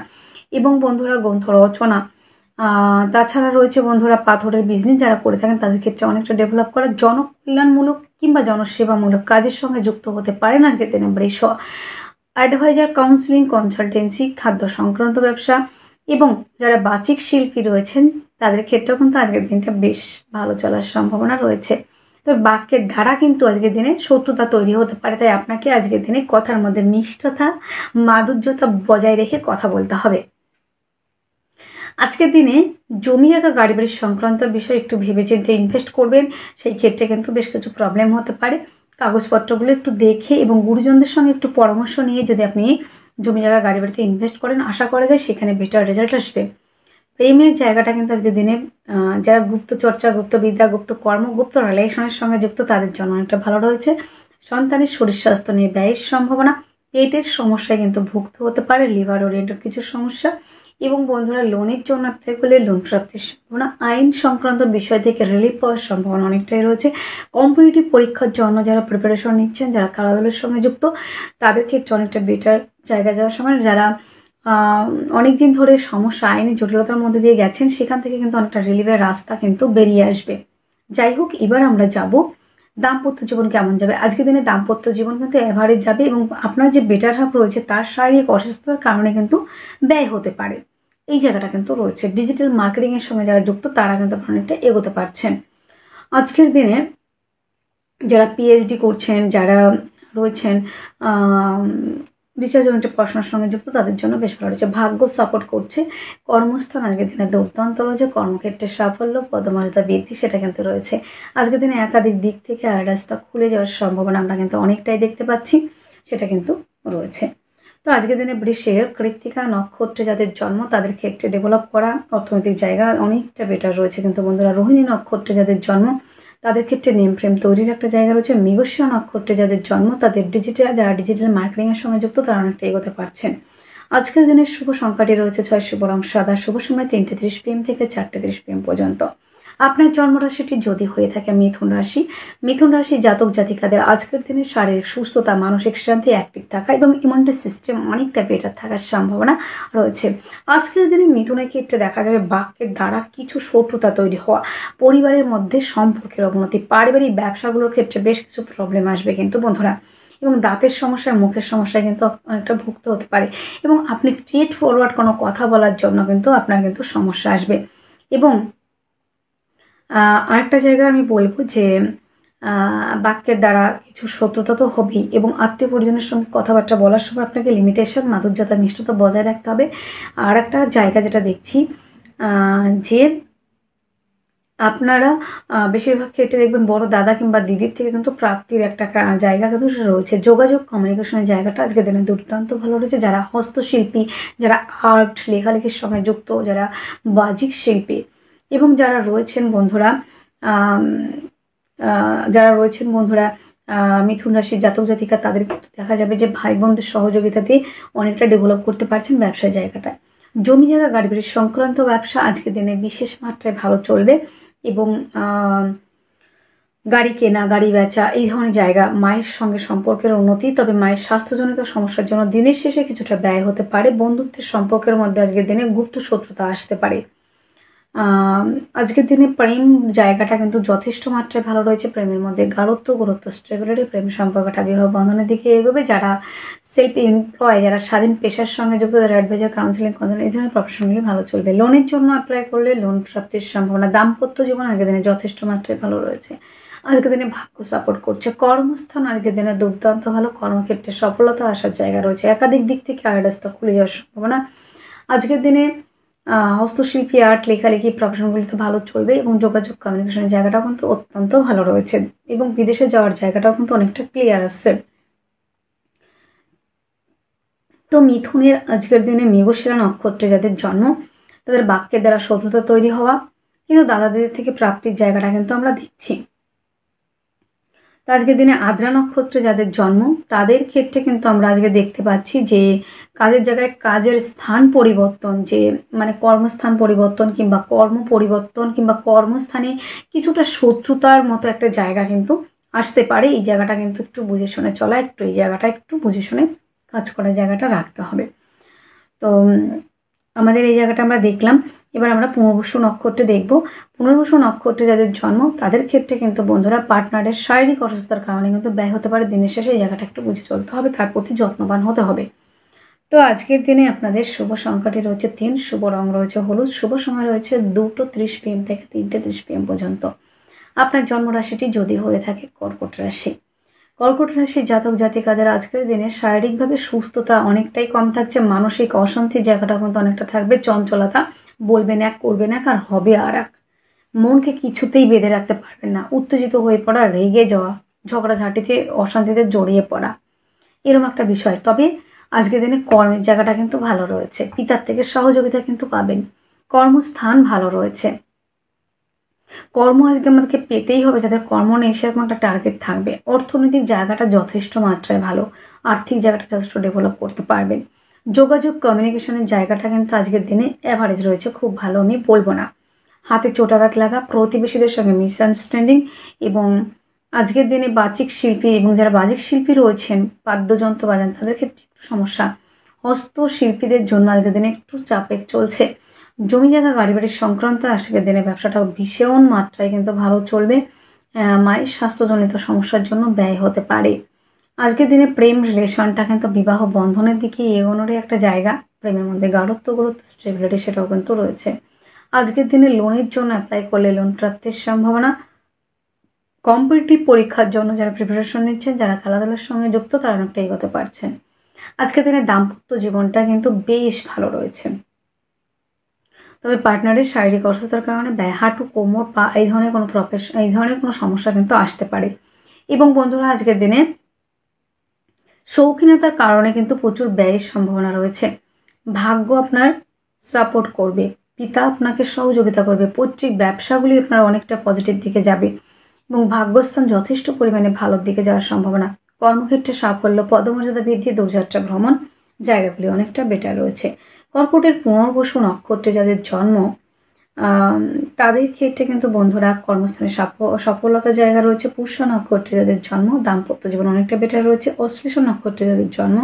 এবং বন্ধুরা গ্রন্থ রচনা, তাছাড়া রয়েছে বন্ধুরা পাথরের বিজনেস যারা করে থাকেন তাদের ক্ষেত্রে অনেকটা ডেভেলপ করা। জনকল্যাণমূলক কিংবা জনসেবামূলক কাজের সঙ্গে যুক্ত হতে পারেন আজকের দিনে বৃষ। অ্যাডভাইজার, কাউন্সিলিং, কনসালটেন্সি, খাদ্য সংক্রান্ত ব্যবসা এবং যারা বাচিক শিল্পী রয়েছেন তাদের ক্ষেত্রেও কিন্তু আজকের দিনটা বেশ ভালো চলার সম্ভাবনা রয়েছে। তবে বাক্যের দ্বারা কিন্তু আজকের দিনে শত্রুতা তৈরি হতে পারে, তাই আপনাকে আজকের দিনে কথার মধ্যে মিষ্টতা, মাধুর্যতা বজায় রেখে কথা বলতে হবে। আজকের দিনে জমি জায়গা, গাড়ি বাড়ির সংক্রান্ত বিষয় একটু ভেবেচিন্তে ইনভেস্ট করবেন, সেই ক্ষেত্রে কিন্তু বেশ কিছু প্রবলেম হতে পারে। কাগজপত্রগুলো একটু দেখে এবং গুরুজনদের সঙ্গে একটু পরামর্শ নিয়ে যদি আপনি জমি জায়গা, গাড়ি বাড়িতে ইনভেস্ট করেন, আশা করা যায় সেখানে বেটার রেজাল্ট আসবে। প্রেমের জায়গাটা কিন্তু আজকের দিনে যারা গুপ্ত চর্চা, গুপ্ত বিদ্যা, গুপ্ত কর্ম, গুপ্ত রিলেশনের সঙ্গে যুক্ত তাদের জন্য অনেকটা ভালো রয়েছে। সন্তানের শরীর স্বাস্থ্য নিয়ে ব্যয়ের সম্ভাবনা, পেটের সমস্যায় কিন্তু ভুগতে হতে পারে, লিভার ওরিয়েন্টেড কিছু সমস্যা, এবং বন্ধুরা লোনের জন্য অ্যাপ্লাই করলে লোন প্রাপ্তির সম্ভাবনা, আইন সংক্রান্ত বিষয় থেকে রিলিফ পাওয়ার সম্ভাবনা অনেকটাই রয়েছে। কম্পিটিটিভ পরীক্ষার জন্য যারা প্রিপারেশন নিচ্ছেন, যারা খেলাধুলার সঙ্গে যুক্ত তাদের ক্ষেত্রে অনেকটা বেটার জায়গায় যাওয়ার সময়, যারা অনেকদিন ধরে সমস্যা, আইনি জটিলতার মধ্যে দিয়ে গেছেন সেখান থেকে কিন্তু অনেকটা রিলিফের রাস্তা কিন্তু বেরিয়ে আসবে। যাই হোক, এবার আমরা যাব দাম্পত্য জীবন কেমন যাবে। আজকের দিনে দাম্পত্য জীবন কিন্তু অ্যাভারেজ যাবে, এবং আপনার যে বেটার হাফ রয়েছে তার শারীরিক অসুস্থতার কারণে কিন্তু ব্যয় হতে পারে, এই জায়গাটা কিন্তু রয়েছে। ডিজিটাল মার্কেটিংয়ের সঙ্গে যারা যুক্ত তারা কিন্তু অনেকটা এগোতে পারছেন। আজকের দিনে যারা পিএইচডি করছেন, যারা রয়েছেন রিসার্চ ওরিয়েন্টেড পড়াশোনার সঙ্গে যুক্ত তাদের জন্য বেশ ভালো রয়েছে। ভাগ্য সাপোর্ট করছে। কর্মস্থান আজকের দিনে দুর্দান্ত রয়েছে। কর্মক্ষেত্রে সাফল্য, পদমর্যাদা বৃদ্ধি সেটা কিন্তু রয়েছে। আজকের দিনে একাধিক দিক থেকে আর রাস্তা খুলে যাওয়ার সম্ভাবনা আমরা কিন্তু অনেকটাই দেখতে পাচ্ছি, সেটা কিন্তু রয়েছে। তো আজকের দিনে বৃষের কৃত্তিকা নক্ষত্রে যাদের জন্ম তাদের ক্ষেত্রে ডেভেলপ করা, অর্থনৈতিক জায়গা অনেকটা বেটার রয়েছে। কিন্তু বন্ধুরা রোহিণী নক্ষত্রে যাদের জন্ম তাদের ক্ষেত্রে নেম ফ্রেম তৈরির একটা জায়গা রয়েছে। মৃগশিরা নক্ষত্রে যাদের জন্ম তাদের যারা ডিজিটাল মার্কেটিংয়ের সঙ্গে যুক্ত তারা অনেকটা এগোতে পারছেন। আজকের দিনের শুভ সংখ্যাটি রয়েছে 6, শুভ রং সাদা, শুভ সময় 3:30 PM থেকে 4:30 PM পর্যন্ত। আপনার জন্মরাশিটি যদি হয়ে থাকে মিথুন রাশি, মিথুন রাশি জাতক জাতিকাদের আজকের দিনে শারীরিক সুস্থতা, মানসিক শান্তি, অ্যাক্টিভ থাকা এবং ইমিউনিটি সিস্টেম অনেকটা বেটার থাকার সম্ভাবনা রয়েছে। আজকের দিনে মিথুনের ক্ষেত্রে দেখা যাবে বাক্যের দ্বারা কিছু শত্রুতা তৈরি হওয়া, পরিবারের মধ্যে সম্পর্কের অবনতি, পারিবারিক ব্যবসাগুলোর ক্ষেত্রে বেশ কিছু প্রবলেম আসবে। কিন্তু বন্ধুরা এবং দাঁতের সমস্যায়, মুখের সমস্যায় কিন্তু অনেকটা ভুগতে হতে পারে। এবং আপনি স্ট্রেট ফরওয়ার্ড কোনো কথা বলার জন্য কিন্তু আপনার কিন্তু সমস্যা আসবে। এবং আরেকটা জায়গায় আমি বলবো যে বাক্যের দ্বারা কিছু শত্রুতা তো হবেই, এবং আত্মীয় পরিজনের সঙ্গে কথাবার্তা বলার সময় আপনাকে লিমিটেশন, মাধুর্যতা, মিষ্টতা বজায় রাখতে হবে। আর একটা জায়গা যেটা দেখছি যে আপনারা বেশিরভাগ ক্ষেত্রে দেখবেন বড় দাদা কিংবা দিদির থেকে কিন্তু প্রাপ্তির একটা জায়গা কিন্তু রয়েছে। যোগাযোগ, কমিউনিকেশনের জায়গাটা আজকের দিনে দুর্দান্ত ভালো রয়েছে। যারা হস্তশিল্পী, যারা আর্ট, লেখালেখির সঙ্গে যুক্ত, যারা বাজিক শিল্পী এবং যারা রয়েছেন বন্ধুরা মিথুন রাশির জাতক জাতিকা, তাদের কিন্তু দেখা যাবে যে ভাই বোনদের সহযোগিতাতে অনেকটা ডেভেলপ করতে পারছেন ব্যবসার জায়গাটায়। জমি জায়গা, গাড়ি বাড়ি সংক্রান্ত ব্যবসা আজকের দিনে বিশেষ মাত্রায় ভালো চলবে। এবং গাড়ি কেনা, গাড়ি বেচা, এই ধরনের জায়গা, মায়ের সঙ্গে সম্পর্কের উন্নতি, তবে মায়ের স্বাস্থ্যজনিত সমস্যার জন্য দিনের শেষে কিছুটা ব্যয় হতে পারে। বন্ধুত্বের সম্পর্কের মধ্যে আজকের দিনে গুপ্ত শত্রুতা আসতে পারে। আজকের দিনে প্রেম জায়গাটা কিন্তু যথেষ্ট মাত্রায় ভালো রয়েছে। প্রেমের মধ্যে গাঢ়ত্ব, গুরুত্ব, স্টেবিলিটি, প্রেম সম্পর্কটা বিবাহ বন্ধনের দিকে এগোবে। যারা সেলফ এমপ্লয়, যারা স্বাধীন পেশার সঙ্গে যুক্ত, যারা অ্যাডভাইজার, কাউন্সিলিং, এই ধরনের প্রফেশনগুলি ভালো চলবে। লোনের জন্য অ্যাপ্লাই করলে লোন প্রাপ্তির সম্ভাবনা। দাম্পত্য জীবন আজকের দিনে যথেষ্ট মাত্রায় ভালো রয়েছে। আজকের দিনে ভাগ্য সাপোর্ট করছে। কর্মস্থান আজকের দিনে দুর্দান্ত ভালো, কর্মক্ষেত্রে সফলতা আসার জায়গা রয়েছে। একাধিক দিক থেকে আয় রাস্তা খুলে যাওয়ার সম্ভাবনা। আজকের দিনে হস্তশিল্পী, আর্ট, লেখালেখি প্রফেশনগুলি তো ভালো চলবে, এবং যোগাযোগ, কমিউনিকেশনের জায়গাটাও কিন্তু অত্যন্ত ভালো রয়েছে, এবং বিদেশে যাওয়ার জায়গাটাও কিন্তু অনেকটা ক্লিয়ার আসছে। তো মিথুনের আজকের দিনে মৃগশিরা নক্ষত্রে যাদের জন্ম, তাদের বাক্যের দ্বারা শত্রুতা তৈরি হওয়া, কিন্তু দাদা দিদির থেকে প্রাপ্তির জায়গাটা কিন্তু আমরা দেখছি। তো আজকের দিনে আদ্রা নক্ষত্রে যাদের জন্ম, তাদের ক্ষেত্রে কিন্তু আমরা আজকে দেখতে পাচ্ছি যে কাজের জায়গায় কাজের স্থান পরিবর্তন, যে মানে কর্মস্থান পরিবর্তন কিংবা কর্ম পরিবর্তন কিংবা কর্মস্থানে কিছুটা শত্রুতার মতো একটা জায়গা কিন্তু আসতে পারে। এই জায়গাটা কিন্তু একটু বুঝে শুনে চলা, এই জায়গাটা একটু বুঝে শুনে কাজ করার জায়গাটা রাখতে হবে। তো আমাদের এই জায়গাটা আমরা দেখলাম। এবার আমরা পুনর্বসু নক্ষত্রে দেখব। পুনর্বসু নক্ষত্রে যাদের জন্ম, তাদের ক্ষেত্রে কিন্তু বন্ধুরা পার্টনারের শারীরিক অসুস্থতার কারণে কিন্তু ব্যয় হতে পারে। দিনের শেষে এই জায়গাটা একটু বুঝে চলতে হবে, তার প্রতি যত্নবান হতে হবে। তো আজকের দিনে আপনাদের শুভ সংখ্যাটি রয়েছে 3, শুভ রং রয়েছে হলুদ, শুভ সময় রয়েছে 2:30 PM থেকে 3:30 PM পর্যন্ত। আপনার জন্মরাশিটি যদি হয়ে থাকে কর্কট রাশি, কর্কট রাশির জাতক জাতিকাদের আজকের দিনে শারীরিকভাবে সুস্থতা অনেকটাই কম থাকছে। মানসিক অশান্তির জায়গাটা কিন্তু অনেকটা থাকবে। চঞ্চলতা, বলবেন এক করবেন এক আর হবে আর এক। মনকে কিছুতেই বেঁধে রাখতে পারবেন না। উত্তেজিত হয়ে পড়া, রেগে যাওয়া, ঝগড়াঝাঁটিতে, অশান্তিতে জড়িয়ে পড়া, এরকম একটা বিষয়। তবে আজকের দিনে কর্মের জায়গাটা কিন্তু ভালো রয়েছে। পিতার থেকে সহযোগিতা কিন্তু পাবেন। কর্মস্থান ভালো রয়েছে। কর্ম আজকে আমাদেরকে পেতেই হবে। যাদের কর্ম নেই সেরকম একটা টার্গেট থাকবে। অর্থনৈতিক জায়গাটা যথেষ্ট মাত্রায় ভালো, আর্থিক জায়গাটা যথেষ্ট ডেভেলপ করতে পারবেন। যোগাযোগ, কমিউনিকেশনের জায়গাটা কিন্তু আজকের দিনে অ্যাভারেজ রয়েছে, খুব ভালো আমি বলবো না। হাতে চোটাঘাত লাগা, প্রতিবেশীদের সঙ্গে মিসআন্ডারস্ট্যান্ডিং, এবং আজকের দিনে বাচিক শিল্পী এবং যারা বাজিক শিল্পী রয়েছেন, বাদ্যযন্ত্র বাজান, তাদের ক্ষেত্রে একটু সমস্যা। হস্তশিল্পীদের জন্য আজকের দিনে একটু চাপের চলছে। জমি জায়গা, গাড়ি বাড়ির সংক্রান্ত আজকের দিনে ব্যবসাটা ভীষণ মাত্রায় কিন্তু ভালো চলবে। মায়ের স্বাস্থ্যজনিত সমস্যার জন্য ব্যয় হতে পারে। আজকের দিনে প্রেম রিলেশনটা কিন্তু বিবাহ বন্ধনের দিকে এগোনোরই একটা জায়গা। প্রেমের মধ্যে গাঢ়ত্ব, গুরুত্ব, স্টেবিলিটি সেটাও কিন্তু রয়েছে। আজকের দিনে লোনের জন্য অ্যাপ্লাই করলে লোন প্রাপ্তির সম্ভাবনা। কম্পিটিটিভ পরীক্ষার জন্য যারা প্রিপারেশন নিচ্ছেন, যারা খেলাধুলার সঙ্গে যুক্ত, তারা অনেকটা এগোতে পারছেন। আজকের দিনে দাম্পত্য জীবনটা কিন্তু বেশ ভালো রয়েছে। তবে পার্টনারের শারীরিক অসুস্থতার কারণে হাঁটু, কোমর, পা, এই ধরনের কোনো সমস্যা কিন্তু আসতে পারে। এবং বন্ধুরা আজকের দিনে শৌখিনতার কারণে কিন্তু প্রচুর ব্যয়ের সম্ভাবনা রয়েছে। ভাগ্য আপনার সাপোর্ট করবে, পিতা আপনাকে সহযোগিতা করবে, পৈতৃক ব্যবসাগুলি আপনার অনেকটা পজিটিভ দিকে যাবে, এবং ভাগ্যস্থান যথেষ্ট পরিমাণে ভালোর দিকে যাওয়ার সম্ভাবনা। কর্মক্ষেত্রে সাফল্য, পদমর্যাদা বৃদ্ধি, দূরযাত্রা ভ্রমণ, জায়গাগুলি অনেকটা বেটার রয়েছে। কর্কটের পুনর্বসু নক্ষত্রে যাদের জন্ম, তাদের ক্ষেত্রে কিন্তু বন্ধুরা কর্মস্থানে সফলতার জায়গা রয়েছে। পুষ্য নক্ষত্রে যাদের জন্ম, দাম্পত্য জীবন অনেকটা বেটার রয়েছে। অশ্লেষ নক্ষত্রে যাদের জন্ম,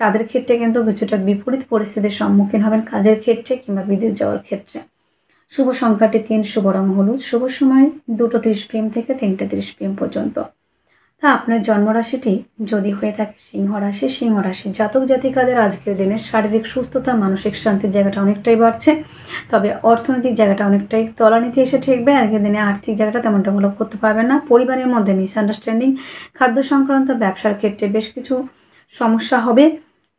তাদের ক্ষেত্রে কিন্তু কিছুটা বিপরীত পরিস্থিতির সম্মুখীন হবেন কাজের ক্ষেত্রে কিংবা বিদেশ যাওয়ার ক্ষেত্রে। শুভ সংখ্যাটি 3, শুভ রং হলুদ, শুভ সময় 2:30 PM থেকে 3:30 PM পর্যন্ত। তা আপনার জন্মরাশিটি যদি হয়ে থাকে সিংহ রাশি জাতক জাতিকাদের আজকের দিনে শারীরিক সুস্থতা মানসিক শান্তির জায়গাটা অনেকটাই বাড়ছে, তবে অর্থনৈতিক জায়গাটা অনেকটাই তলানিতে এসে ঠেকবে। আজকের দিনে আর্থিক জায়গাটা তেমন ডেভেলপ করতে পারবেন না। পরিবারের মধ্যে মিসআন্ডারস্ট্যান্ডিং, খাদ্য সংক্রান্ত ব্যবসার ক্ষেত্রে বেশ কিছু সমস্যা হবে।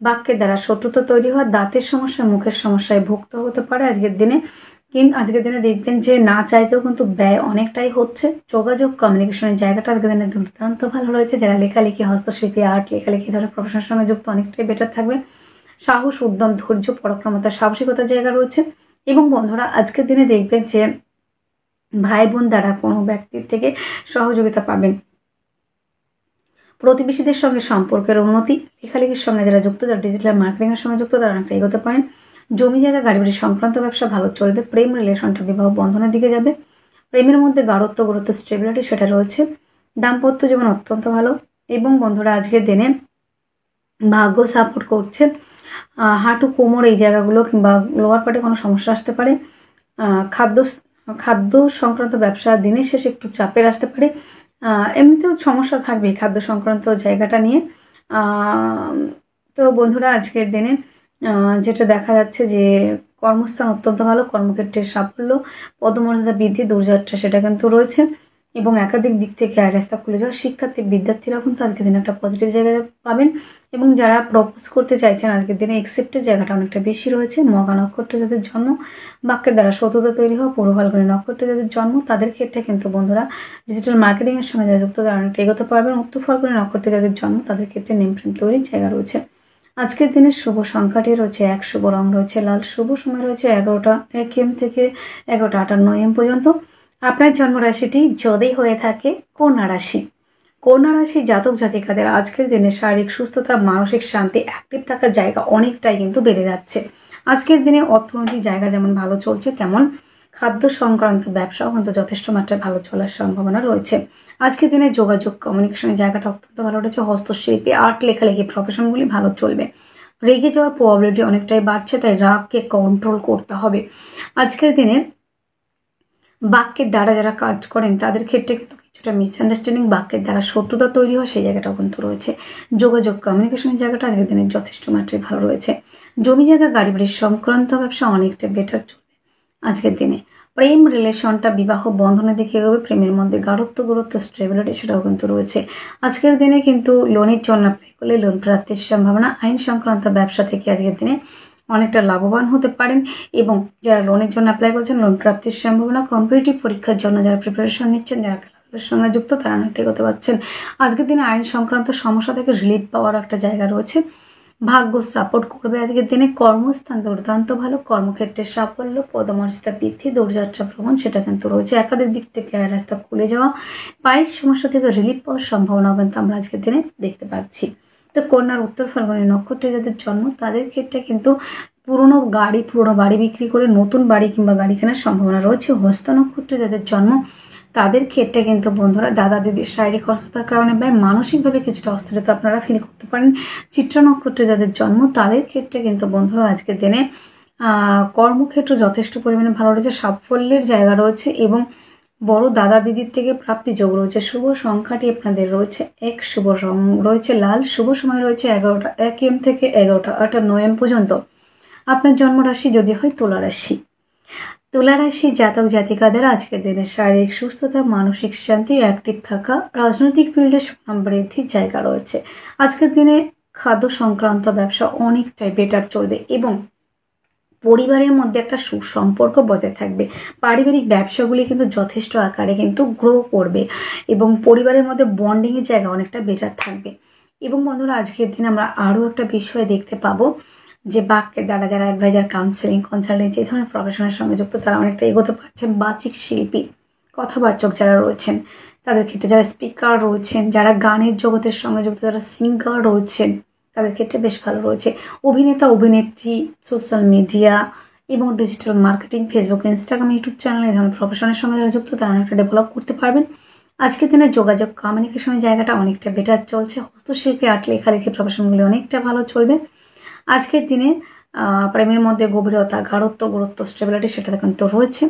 বাক্যের দ্বারা শত্রুতা তৈরি হওয়া, দাঁতের সমস্যা মুখের সমস্যায় ভুগতে হতে পারে আজকের দিনে। কিন্তু আজকের দিনে দেখবেন যে না চাইতেও কিন্তু ব্যয় অনেকটাই হচ্ছে। যোগাযোগ কমিউনিকেশনের জায়গাটা আজকের দিনে দুর্দান্ত ভালো রয়েছে। যারা লেখালেখি হস্তশিল্পী আর্ট লেখালেখি ধরনের প্রফেশনের সঙ্গে যুক্ত অনেকটাই বেটার থাকবে। সাহস উদ্যম ধৈর্য পরাক্রমতা সাহসিকতার জায়গা রয়েছে। এবং বন্ধুরা আজকের দিনে দেখবেন যে ভাই বোন দ্বারা কোনো ব্যক্তির থেকে সহযোগিতা পাবেন। প্রতিবেশীদের সঙ্গে সম্পর্কের উন্নতি, লেখালেখির সঙ্গে যারা যুক্ত, যারা ডিজিটাল মার্কেটিংয়ের সঙ্গে যুক্ত তারা অনেকটা এগোতে পারেন। জমি জায়গা গাড়ি বাড়ি সংক্রান্ত ব্যবসা ভালো চলবে। প্রেম রিলেশনটা বিবাহ বন্ধনের দিকে যাবে। প্রেমের মধ্যে গাঢ়ত্ব গুরুত্ব স্টেবিলিটি সেটা রয়েছে। দাম্পত্য জীবন অত্যন্ত ভালো। এবং বন্ধুরা আজকের দিনে ভাগ্য সাপোর্ট করছে। হাঁটু কোমর এই জায়গাগুলো কিংবা লোয়ার পার্টে কোনো সমস্যা আসতে পারে। খাদ্য খাদ্য সংক্রান্ত ব্যবসা দিনের শেষে একটু চাপের আসতে পারে। এমনিতেও সমস্যা থাকবে খাদ্য সংক্রান্ত জায়গাটা নিয়ে। তো বন্ধুরা আজকের দিনে যেটা দেখা যাচ্ছে যে কর্মস্থান অত্যন্ত ভালো, কর্মক্ষেত্রে সাফল্য, পদমর্যাদা বৃদ্ধি, দৌড়যাত্রা সেটা কিন্তু রয়েছে। এবং একাধিক দিক থেকে আয় রাস্তা খুলে যাওয়া, শিক্ষার্থী বিদ্যার্থীরা কিন্তু আজকের দিনে একটা পজিটিভ জায়গায় পাবেন। এবং যারা প্রপোজ করতে চাইছেন আজকের দিনে এক্সেপ্টের জায়গাটা অনেকটা বেশি রয়েছে। মঘা নক্ষত্রে যাদের জন্ম, বাক্যের দ্বারা শত্রুতা তৈরি হওয়া, পূর্ব ফাল্গুনী নক্ষত্রে যাদের জন্ম তাদের ক্ষেত্রে কিন্তু বন্ধুরা ডিজিটাল মার্কেটিংয়ের সঙ্গে যারা যুক্ত তারা অনেকটা এগোতে পারবেন। উত্তর ফাল্গুনী নক্ষত্রে যাদের জন্ম তাদের ক্ষেত্রে নেম প্রেম তৈরির জায়গা রয়েছে। আজকের দিনের শুভ সংখ্যাটি রয়েছে 1, শুভ রং রয়েছে লাল, শুভ সময় রয়েছে 11টা 1 AM থেকে 11টা 58 AM পর্যন্ত। আপনার জন্মরাশিটি যদি হয়ে থাকে কন্যা রাশি, কন্যা রাশি জাতক জাতিকাদের আজকের দিনে শারীরিক সুস্থতা মানসিক শান্তি অ্যাক্টিভ থাকার জায়গা অনেকটাই কিন্তু বেড়ে যাচ্ছে। আজকের দিনে অর্থনৈতিক জায়গা যেমন ভালো চলছে তেমন খাদ্য সংক্রান্ত ব্যবসাও কিন্তু যথেষ্ট মাত্রায় ভালো চলার সম্ভাবনা রয়েছে। আজকের দিনে যোগাযোগ কমিউনিকেশনের জায়গাটা অত্যন্ত ভালো রয়েছে। হস্তশিল্পী আর্ট লেখালেখি প্রফেশনগুলি ভালো চলবে। রেগে যাওয়ার প্রবাবিলিটি অনেকটাই বাড়ছে, তাই রাগকে কন্ট্রোল করতে হবে। আজকের দিনে বাক্যের দ্বারা যারা কাজ করেন তাদের ক্ষেত্রে কিন্তু কিছুটা মিসআন্ডারস্ট্যান্ডিং, বাক্যের দ্বারা শত্রুতা তৈরি হয় সেই জায়গাটাও কিন্তু রয়েছে। যোগাযোগ কমিউনিকেশনের জায়গাটা আজকের দিনে যথেষ্ট মাত্রায় ভালো রয়েছে। জমি জায়গা গাড়ি বাড়ির সংক্রান্ত ব্যবসা অনেকটা বেটার চলবে আজকের দিনে। প্রেম রিলেশনটা বিবাহ বন্ধনের দিকে এগোবে। প্রেমের মধ্যে গাঢ়ত্ব গুরুত্ব স্টেবিলিটি সেটাও কিন্তু রয়েছে। আজকের দিনে কিন্তু লোনের জন্য অ্যাপ্লাই করলে লোন প্রাপ্তির সম্ভাবনা। আইন সংক্রান্ত ব্যবসা থেকে আজকের দিনে অনেকটা লাভবান হতে পারেন। এবং যারা লোনের জন্য অ্যাপ্লাই করছেন লোন প্রাপ্তির সম্ভাবনা। কম্পিটিটিভ পরীক্ষার জন্য যারা প্রিপারেশন নিচ্ছেন, যারা খেলাধুলার সঙ্গে যুক্ত তারা অনেকটা এগোতে পারছেন। আজকের দিনে আইন সংক্রান্ত সমস্যা থেকে রিলিফ পাওয়ার একটা জায়গা রয়েছে। ভাগ্য সাপোর্ট করবে আজকের দিনে। কর্মস্থান দুর্দান্ত ভালো, কর্মক্ষেত্রে সাফল্য, পদমর্যাদা বৃদ্ধি, দৌড়যাত্রা ভ্রমণ সেটা কিন্তু রয়েছে। একাধিক দিক থেকে আয় রাস্তা খুলে যাওয়া, পায়ের সমস্যা থেকে রিলিফ পাওয়ার সম্ভাবনাও কিন্তু আমরা আজকের দিনে দেখতে পাচ্ছি। তো কন্যার উত্তর ফাল্গুনী নক্ষত্রে যাদের জন্ম তাদের ক্ষেত্রে কিন্তু পুরনো বাড়ি বিক্রি করে নতুন বাড়ি কিংবা গাড়ি কেনার সম্ভাবনা রয়েছে। হস্ত নক্ষত্রে যাদের জন্ম তাদের ক্ষেত্রে কিন্তু বন্ধুরা দাদা দিদির শারীরিক অসুস্থতার কারণে ব্যয়, মানসিকভাবে কিছুটা অস্থিরতা আপনারা ফিল করতে পারেন। চিত্রা নক্ষত্রে যাদের জন্ম তাদের ক্ষেত্রে কিন্তু বন্ধুরা আজকের দিনে কর্মক্ষেত্র যথেষ্ট পরিমাণে ভালো রয়েছে, সাফল্যের জায়গা রয়েছে এবং বড় দাদা দিদির থেকে প্রাপ্তি যোগ রয়েছে। শুভ সংখ্যাটি আপনাদের রয়েছে 1, শুভ রং রয়েছে লাল, শুভ সময় রয়েছে 11টা 1 AM থেকে 11টা 58 AM পর্যন্ত। আপনার জন্মরাশি যদি হয় তুলা রাশি, তুলা রাশি জাতক জাতিকাদের আজকের দিনে শারীরিক সুস্থতা মানসিক শান্তি অ্যাক্টিভ থাকা, রাজনৈতিক ফিল্ডে সুনাম বৃদ্ধির জায়গা রয়েছে। আজকের দিনে খাদ্য সংক্রান্ত ব্যবসা অনেকটাই বেটার চলবে এবং পরিবারের মধ্যে একটা সুসম্পর্ক বজায় থাকবে। পারিবারিক ব্যবসাগুলি কিন্তু যথেষ্ট আকারে কিন্তু গ্রো করবে এবং পরিবারের মধ্যে বন্ডিংয়ের জায়গা অনেকটা বেটার থাকবে। এবং বন্ধুরা আজকের দিনে আমরা আরও একটা বিষয় দেখতে পাবো যে বাক্যের দ্বারা যারা অ্যাডভাইজার কাউন্সেলিং কনসালটেন্ট যে ধরনের প্রফেশনের সঙ্গে যুক্ত তারা অনেকটা এগোতে পারছেন। বাচিক শিল্পী কথাবাচক যারা রয়েছেন তাদের ক্ষেত্রে, যারা স্পিকার রয়েছেন, যারা গানের জগতের সঙ্গে যুক্ত, যারা সিঙ্গার রয়েছেন তাদের ক্ষেত্রে বেশ ভালো রয়েছে। অভিনেতা অভিনেত্রী, সোশ্যাল মিডিয়া এবং digital marketing, Facebook Instagram YouTube channel এই ধরনের প্রফেশনের সঙ্গে যারা যুক্ত তারা অনেকটা ডেভেলপ করতে পারবেন। আজকের দিনে যোগাযোগ কমিউনিকেশনের জায়গাটা অনেকটা বেটার চলছে। হস্তশিল্পী আর্ট লেখালেখি প্রফেশনগুলি অনেকটা ভালো চলবে। আজকের দিনে প্রেমের মধ্যে গভীরতা গাঢ়ত্ব গুরুত্ব স্টেবিলিটি সেটা কিন্তু রয়েছে।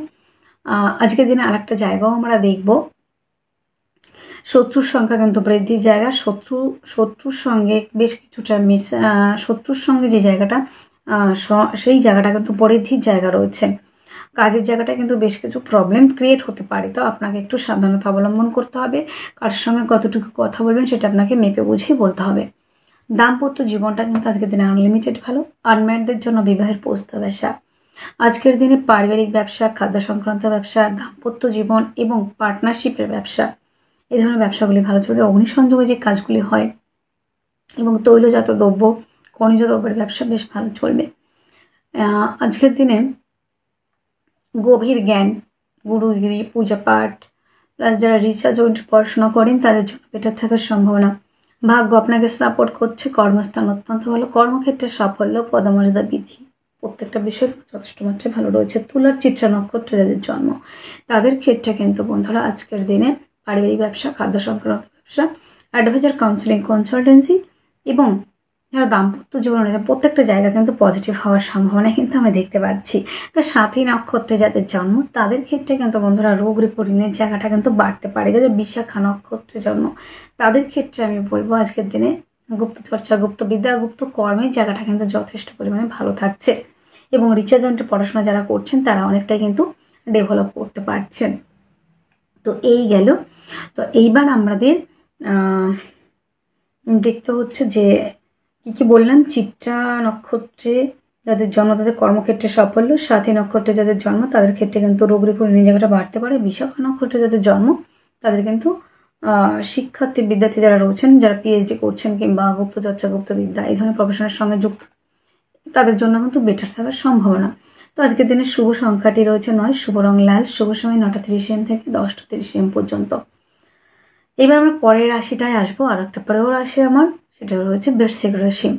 আজকের দিনে আরেকটা জায়গাও আমরা দেখব শত্রুর সংখ্যা কিন্তু বৃদ্ধির জায়গা। শত্রুর সঙ্গে বেশ কিছুটা শত্রুর সঙ্গে যে জায়গাটা সেই জায়গাটা কিন্তু বৃদ্ধির জায়গা রয়েছে। কাজের জায়গাটা কিন্তু বেশ কিছু প্রবলেম ক্রিয়েট হতে পারে, তো আপনাকে একটু সাবধানতা অবলম্বন করতে হবে। কার সঙ্গে কতটুকু কথা বলবেন সেটা আপনাকে মেপে বুঝেই বলতে হবে। দাম্পত্য জীবনটা কিন্তু আজকের দিনে আনলিমিটেড ভালো। আনম্যারিডদের জন্য বিবাহের প্রস্তাব আসা। আজকের দিনে পারিবারিক ব্যবসা, খাদ্য সংক্রান্ত ব্যবসা, দাম্পত্য জীবন এবং পার্টনারশিপের ব্যবসা, এই ধরনের ব্যবসাগুলি ভালো চলবে। অগ্নিসংযোগে যে কাজগুলি হয় এবং তৈলজাত দ্রব্য, খনিজ দ্রব্যের ব্যবসা বেশ ভালো চলবে। আজকের দিনে গভীর জ্ঞান, গুরুগিরি, পূজা পাঠ, প্লাস যারা রিসার্চ ওরিয়েন্টেড পড়াশোনা করেন তাদের জন্য বেটার থাকার সম্ভাবনা। ভাগ্য আপনাকে সাপোর্ট করছে। কর্মস্থান অত্যন্ত ভালো। কর্মক্ষেত্রে সাফল্য, পদমর্যাদা বৃদ্ধি, প্রত্যেকটা বিষয় যথেষ্ট মাত্রায় ভালো রয়েছে। তুলার চিত্রা নক্ষত্রে যাদের জন্ম তাদের ক্ষেত্রে কিন্তু বন্ধুরা আজকের দিনে পারিবারিক ব্যবসা, খাদ্য সংক্রান্ত ব্যবসা, অ্যাডভাইজার, কাউন্সিলিং, কনসালটেন্সি এবং যারা দাম্পত্য জীবন রয়েছে প্রত্যেকটা জায়গা কিন্তু পজিটিভ হওয়ার সম্ভাবনা কিন্তু আমি দেখতে পাচ্ছি। তো সাথী নক্ষত্রে যাদের জন্ম তাদের ক্ষেত্রে কিন্তু বন্ধুরা রোগ ঋণের জায়গাটা কিন্তু বাড়তে পারে। যাদের বিশাখা নক্ষত্রে জন্ম তাদের ক্ষেত্রে আমি বলবো আজকের দিনে গুপ্ত চর্চা, গুপ্ত বিদ্যা, গুপ্ত কর্মের জায়গাটা কিন্তু যথেষ্ট পরিমাণে ভালো থাকছে এবং রিসার্চ ওরিয়েন্টেড পড়াশোনা যারা করছেন তারা অনেকটাই কিন্তু ডেভেলপ করতে পারছেন। তো এই গেল। তো এইবার আমাদের দেখতে হচ্ছে যে কি বললাম। চিত্রা নক্ষত্রে যাদের জন্ম তাদের কর্মক্ষেত্রে সাফল্য। সাথী নক্ষত্রে যাদের জন্ম তাদের ক্ষেত্রে কিন্তু রোগ ঋণের জায়গাটা বাড়তে পারে। বিশাখা নক্ষত্রে যাদের জন্ম তাদের কিন্তু শিক্ষার্থী, বিদ্যার্থী যারা রয়েছেন, যারা পিএইচডি করছেন কিংবা গুপ্তচর্চা, গুপ্তবিদ্যা এই ধরনের প্রফেশনের সঙ্গে যুক্ত তাদের জন্য কিন্তু বেটার থাকার সম্ভাবনা। তো আজকের দিনের শুভ সংখ্যাটি রয়েছে 9, শুভ রং লাল, শুভ সময় 9টা 30 AM থেকে 10টা 30 AM পর্যন্ত। এবার আমরা পরের রাশিটায় আসবো। আর একটা পরেও রাশি আমার, সেটা রয়েছে বৃশ্চিক রাশি।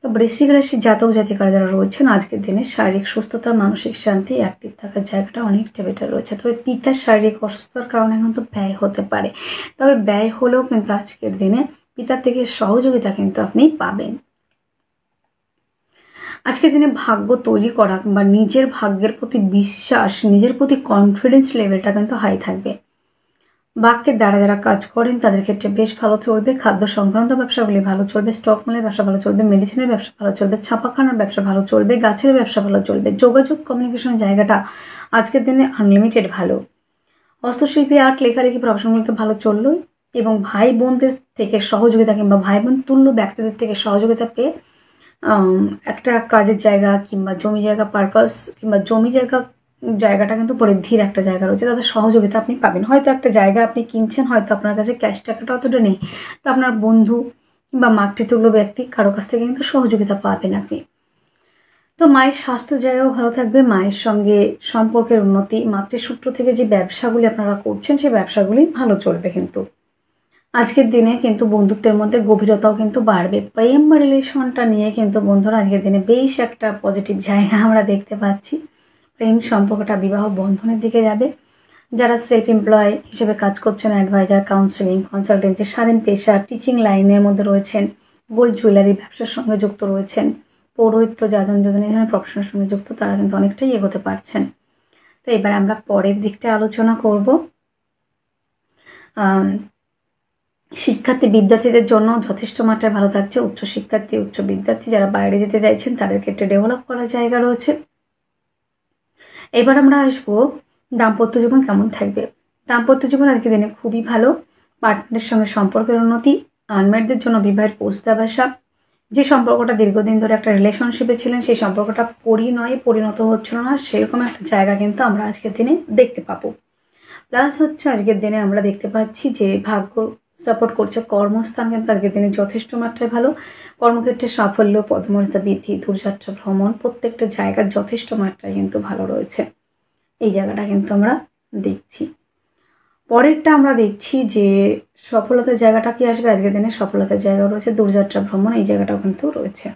তো বৃশ্চিক রাশির জাতক জাতিকারা যারা রয়েছেন আজকের দিনে শারীরিক সুস্থতা, মানসিক শান্তি, অ্যাক্টিভ থাকার জায়গাটা অনেকটা বেটার রয়েছে। তবে পিতার শারীরিক অসুস্থতার কারণে কিন্তু ব্যয় হতে পারে। তবে ব্যয় হলেও কিন্তু আজকের দিনে পিতার থেকে সহযোগিতা কিন্তু আপনি পাবেন। আজকের দিনে ভাগ্য তৈরি করা বা নিজের ভাগ্যের প্রতি বিশ্বাস, নিজের প্রতি কনফিডেন্স লেভেলটা কিন্তু হাই থাকবে। বাক্যের দ্বারা যারা কাজ করেন তাদের ক্ষেত্রে বেশ ভালো চলবে। খাদ্য সংক্রান্ত ব্যবসাগুলি ভালো চলবে। স্টক মালের ব্যবসা ভালো চলবে। মেডিসিনের ব্যবসা ভালো চলবে। ছাপাখানার ব্যবসা ভালো চলবে। গাছের ব্যবসা ভালো চলবে। যোগাযোগ, কমিউনিকেশনের জায়গাটা আজকের দিনে আনলিমিটেড ভালো। হস্তশিল্পী, আর্ট, লেখালেখি প্রফেশনগুলোতে ভালো চললোই এবং ভাই বোনদের থেকে সহযোগিতা কিংবা ভাই বোন তুল্য ব্যক্তিদের থেকে সহযোগিতা পেয়ে একটা কাজের জায়গা কিংবা জমি জায়গা পারপাস কিংবা জমি জায়গাটা কিন্তু বৃদ্ধির একটা জায়গা রয়েছে। তাদের সহযোগিতা আপনি পাবেন। হয়তো একটা জায়গা আপনি কিনছেন, হয়তো আপনার কাছে ক্যাশ টাকাটা অতটা নেই, তো আপনার বন্ধু কিংবা মাতৃতুল্য ব্যক্তি কারো কাছ থেকে কিন্তু সহযোগিতা পাবেন আপনি। তো মায়ের স্বাস্থ্য জায়গাও ভালো থাকবে। মায়ের সঙ্গে সম্পর্কের উন্নতি, মাতৃসূত্র থেকে যে ব্যবসাগুলি আপনারা করছেন সেই ব্যবসাগুলি ভালো চলবে। কিন্তু আজকের দিনে কিন্তু বন্ধুত্বের মধ্যে গভীরতাও কিন্তু বাড়বে। প্রেম বা রিলেশনটা নিয়ে কিন্তু বন্ধুরা আজকের দিনে বেশ একটা পজিটিভ জায়গা আমরা দেখতে পাচ্ছি। প্রেম সম্পর্কটা বিবাহ বন্ধনের দিকে যাবে। যারা সেলফ এমপ্লয় হিসেবে কাজ করছেন, অ্যাডভাইজার, কাউন্সিলিং, কনসালটেন্সি, স্বাধীন পেশা, টিচিং লাইনের মধ্যে রয়েছেন, গোল্ড জুয়েলারি ব্যবসার সঙ্গে যুক্ত রয়েছেন, পৌরোহিত্য, যাজন যোজন এই ধরনের প্রফেশনের সঙ্গে যুক্ত, তারা কিন্তু অনেকটাই এগোতে পারছেন। তো এবার আমরা পরের দিকটা আলোচনা করব। শিক্ষার্থী, বিদ্যার্থীদের জন্য যথেষ্ট মাত্রায় ভালো থাকছে। উচ্চ শিক্ষার্থী, উচ্চ বিদ্যার্থী যারা বাইরে যেতে চাইছেন তাদের ক্ষেত্রে ডেভেলপ করার জায়গা রয়েছে। এবার আমরা আসবো দাম্পত্য জীবন কেমন থাকবে। দাম্পত্য জীবন আজকের দিনে খুবই ভালো। পার্টনারের সঙ্গে সম্পর্কের উন্নতি, আনম্যারিডদের জন্য বিবাহের প্রস্তাব আসা। যে সম্পর্কটা দীর্ঘদিন ধরে একটা রিলেশনশিপে ছিলেন সেই সম্পর্কটা পরিণত হচ্ছিল না, সেরকম একটা জায়গা কিন্তু আমরা আজকের দিনে দেখতে পাবো। প্লাস হচ্ছে আজকের দিনে আমরা দেখতে পাচ্ছি যে ভাগ্য সাপোর্ট করছে। কর্মস্থান কিন্তু আজকের দিনে যথেষ্ট মাত্রায় ভালো। কর্মক্ষেত্রে সাফল্য, পদমর্যাদা বৃদ্ধি, দূরযাত্রা ভ্রমণ, প্রত্যেকটা জায়গার যথেষ্ট মাত্রায় কিন্তু ভালো রয়েছে। এই জায়গাটা কিন্তু আমরা দেখছি। পরেরটা আমরা দেখছি যে সফলতার জায়গাটা কি আসবে। আজকের দিনে সফলতার জায়গা রয়েছে। দূরযাত্রা ভ্রমণ এই জায়গাটাও কিন্তু রয়েছে।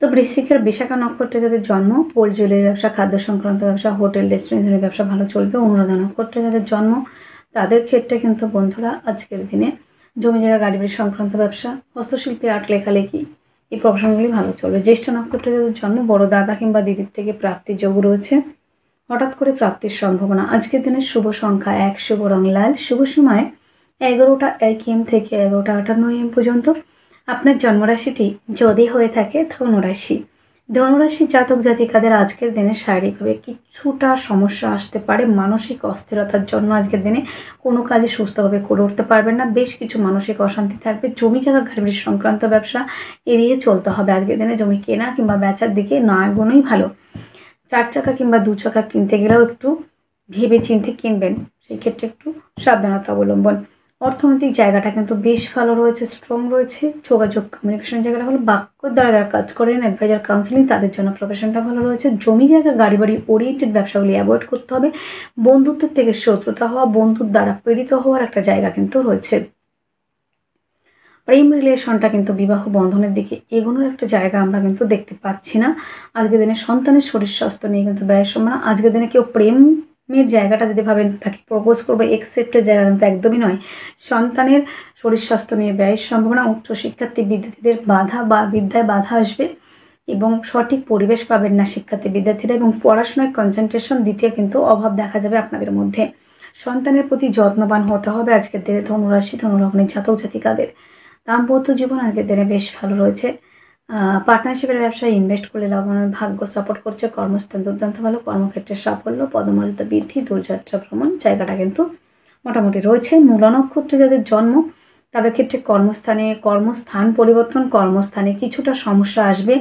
তো বৃশ্চিকের বিশাখা নক্ষত্রে যাদের জন্ম, পোল জুয়েলারি ব্যবসা, খাদ্য সংক্রান্ত ব্যবসা, হোটেল, রেস্টুরেন্টের ব্যবসা ভালো চলবে। অনুরাধা নক্ষত্রে যাদের জন্ম তাদের ক্ষেত্রে কিন্তু বন্ধুরা আজকের দিনে জমি জায়গা, গাড়ি বাড়ি সংক্রান্ত ব্যবসা, হস্তশিল্পী, আর্ট, লেখালেখি এই প্রফেশনগুলি ভালো চলবে। জ্যেষ্ঠ নক্ষত্রে যাদের জন্ম, বড় দাদা কিংবা দিদির থেকে প্রাপ্তির যোগ রয়েছে। হঠাৎ করে প্রাপ্তির সম্ভাবনা। আজকের দিনের শুভ সংখ্যা 1, শুভ রং লাল, শুভ সময় 11টা 1 AM থেকে 11টা 58 AM পর্যন্ত। আপনার জন্মরাশিটি যদি হয়ে থাকে ধনুরাশি। ধনুরাশি জাতক জাতিকাদের আজকের দিনে শারীরিকভাবে কিছুটা সমস্যা আসতে পারে। মানসিক অস্থিরতার জন্য আজকের দিনে কোনো কাজে সুস্থভাবে করে উঠতে পারবেন না। বেশ কিছু মানসিক অশান্তি থাকবে। জমি জায়গা গাড়ি সংক্রান্ত ব্যবসা এড়িয়ে চলতে হবে। আজকের দিনে জমি কেনা কিংবা বেচার দিকে না এগোনোই ভালো। 4 চাকা কিংবা 2 চাকা কিনতে গেলেও একটু ভেবে চিন্তে কিনবেন, সেই ক্ষেত্রে একটু সাবধানতা অবলম্বন। অর্থনৈতিক জায়গাটা কিন্তু বেশ ভালো রয়েছে, স্ট্রং রয়েছে। যোগাযোগ কমিউনিকেশন জায়গাটা ভালো। বাক্যর দ্বারা যারা কাজ করেন, অ্যাডভাইজার কাউন্সিলিং, তাদের জন্য প্রফেশনটা ভালো রয়েছে। জমি জায়গা গাড়ি বাড়ি ওরিয়েন্টেড ব্যবসাগুলি অ্যাভয়েড করতে হবে। বন্ধুত্বের থেকে শত্রুতা হওয়া, বন্ধুর দ্বারা পীড়িত হওয়ার একটা জায়গা কিন্তু রয়েছে। প্রেম রিলেশনটা কিন্তু বিবাহ বন্ধনের দিকে এগোনোর একটা জায়গা আমরা কিন্তু দেখতে পাচ্ছি না। আজকের দিনে সন্তানের শরীর স্বাস্থ্য নিয়ে কিন্তু ব্যয়ের সম্ভাবনা। আজকের দিনে কেউ প্রেমের জায়গাটা যদি ভাবেন তাকে প্রপোজ করবে, একসেপ্টের জায়গা কিন্তু একদমই নয়। সন্তানের শরীর স্বাস্থ্য নিয়ে ব্যয়ের সম্ভাবনা। উচ্চশিক্ষার্থী বিদ্যার্থীদের বাধা বা বিদ্যায় বাধা আসবে এবং সঠিক পরিবেশ পাবেন না শিক্ষার্থী বিদ্যার্থীরা, এবং পড়াশোনায় কনসেন্ট্রেশন দিতে কিন্তু অভাব দেখা যাবে আপনাদের মধ্যে। সন্তানের প্রতি যত্নবান হতে হবে আজকের দিনে ধনুরাশি ধনুলগ্নের জাতক জাতিকাদের। দাম্পত্য জীবন আজকের দিনে বেশ ভালো রয়েছে। পার্টনারশিপের ব্যবসায় ইনভেস্ট করলে লাভবানের ভাগ্য সাপোর্ট করছে। কর্মস্থান দুর্দান্ত ভালো, কর্মক্ষেত্রে সাফল্য, পদমর্যাদা বৃদ্ধি, দূরযাত্রা ভ্রমণ জায়গাটা কিন্তু মোটামুটি রয়েছে। মূলা নক্ষত্রে যাদের জন্ম তাদের ক্ষেত্রে কর্মস্থান পরিবর্তন, কর্মস্থানে কিছুটা সমস্যা আসবে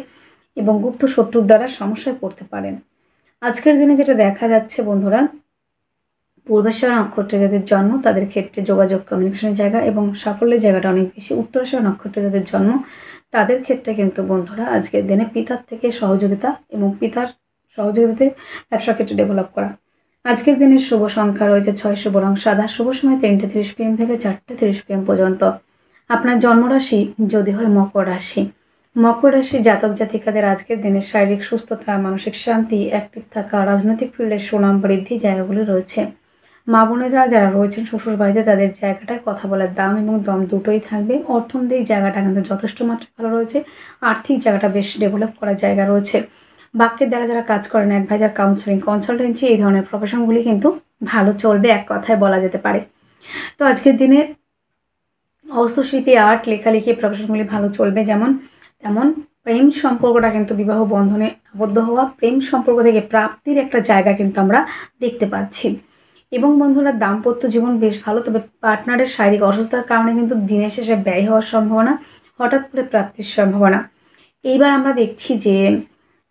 এবং গুপ্ত শত্রুর দ্বারা সমস্যায় পড়তে পারেন। আজকের দিনে যেটা দেখা যাচ্ছে বন্ধুরা, পূর্বাশারা নক্ষত্রে যাদের জন্ম তাদের ক্ষেত্রে যোগাযোগ কমিউনিকেশনের জায়গা এবং সাফল্যের জায়গাটা অনেক বেশি। উত্তরাশারা নক্ষত্রে যাদের জন্ম তাদের ক্ষেত্রে কিন্তু বন্ধুরা আজকের দিনে পিতার থেকে সহযোগিতা এবং পিতার সহযোগিতায় ব্যবসার ক্ষেত্রে ডেভেলপ করা। আজকের দিনের শুভ সংখ্যা রয়েছে 6, শুভ রং সাদা, শুভ সময় 3:30 PM থেকে 4:30 PM পর্যন্ত। আপনার জন্মরাশি যদি হয় মকর রাশি। মকর রাশি জাতক জাতিকাদের আজকের দিনে শারীরিক সুস্থতা, মানসিক শান্তি, অ্যাক্টিভ থাকা, রাজনৈতিক ফিল্ডের সুনাম বৃদ্ধি জায়গাগুলি রয়েছে। মা বোনেরা যারা রয়েছেন শ্বশুর বাড়িতে তাদের জায়গাটায় কথা বলার দাম এবং দম দুটোই থাকবে। অর্থনৈতিক জায়গাটা কিন্তু যথেষ্ট মাত্রায় ভালো রয়েছে। আর্থিক জায়গাটা বেশ ডেভেলপ করার জায়গা রয়েছে। বাক্যের দ্বারা যারা কাজ করেন, অ্যাডভাইজার কাউন্সিলিং, কনসালটেন্সি, এই ধরনের প্রফেশনগুলি কিন্তু ভালো চলবে, এক কথায় বলা যেতে পারে। তো আজকের দিনে হস্তশিল্পী, আর্ট, লেখালেখি প্রফেশনগুলি ভালো চলবে। তেমন প্রেম সম্পর্কটা কিন্তু বিবাহ বন্ধনে আবদ্ধ হওয়া, প্রেম সম্পর্ক থেকে প্রাপ্তির একটা জায়গা কিন্তু আমরা দেখতে পাচ্ছি। এবং বন্ধুরা দাম্পত্য জীবন বেশ ভালো, তবে পার্টনারের শারীরিক অসুস্থতার কারণে কিন্তু দিনের শেষে ব্যয় হওয়ার সম্ভাবনা, হঠাৎ করে প্রাপ্তির সম্ভাবনা। এইবার আমরা দেখছি যে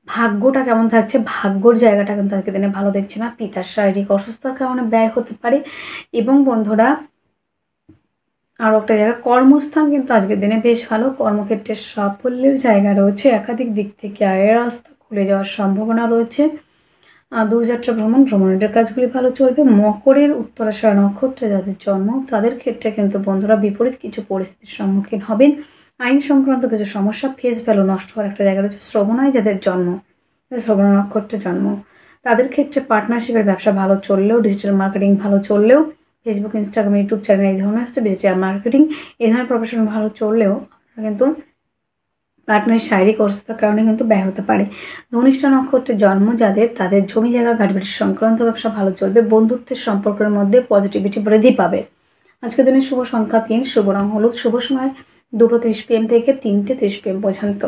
ভাগ্যটা কেমন থাকছে। ভাগ্যর জায়গাটা কিন্তু আজকে দিনে ভালো দেখছি না। পিতার শারীরিক অসুস্থতার কারণে ব্যয় হতে পারে। এবং বন্ধুরা আরও একটা জায়গা, কর্মস্থান কিন্তু আজকের দিনে বেশ ভালো। কর্মক্ষেত্রে সাফল্যের জায়গা রয়েছে। একাধিক দিক থেকে আয়ের রাস্তা খুলে যাওয়ার সম্ভাবনা রয়েছে। দূরযাত্রা ভ্রমণের কাজগুলি ভালো চলবে। মকরের উত্তরাশারা নক্ষত্রে যাদের জন্ম তাদের ক্ষেত্রে কিন্তু বন্ধুরা বিপরীত কিছু পরিস্থিতির সম্মুখীন হবেন। আইন সংক্রান্ত কিছু সমস্যা, ফেস ভ্যালু নষ্ট হওয়ার একটা জায়গা রয়েছে। শ্রবণায় যাদের জন্ম, শ্রবণ নক্ষত্রে জন্ম তাদের ক্ষেত্রে পার্টনারশিপের ব্যবসা ভালো চললেও, ডিজিটাল মার্কেটিং ভালো চললেও, ফেসবুক, ইনস্টাগ্রাম, ইউটিউব চ্যানেল এই ধরনের হচ্ছে ডিজিটাল মার্কেটিং, এই ধরনের প্রফেশন ভালো চললেও কিন্তু পার্টনারের শারীরিক অসুস্থতার কারণে কিন্তু ব্যয় হতে পারে। ধনিষ্ঠা নক্ষত্রের জন্ম যাদের তাদের জমি জায়গা গাড়ি বাড়ি সংক্রান্ত ব্যবসা ভালো চলবে। বন্ধুত্বের সম্পর্কের মধ্যে পজিটিভিটি বৃদ্ধি পাবে। আজকের দিনের শুভ সংখ্যা 3, শুভ রং হলুদ, শুভ সময় 2:30 PM থেকে 3:30 PM পর্যন্ত।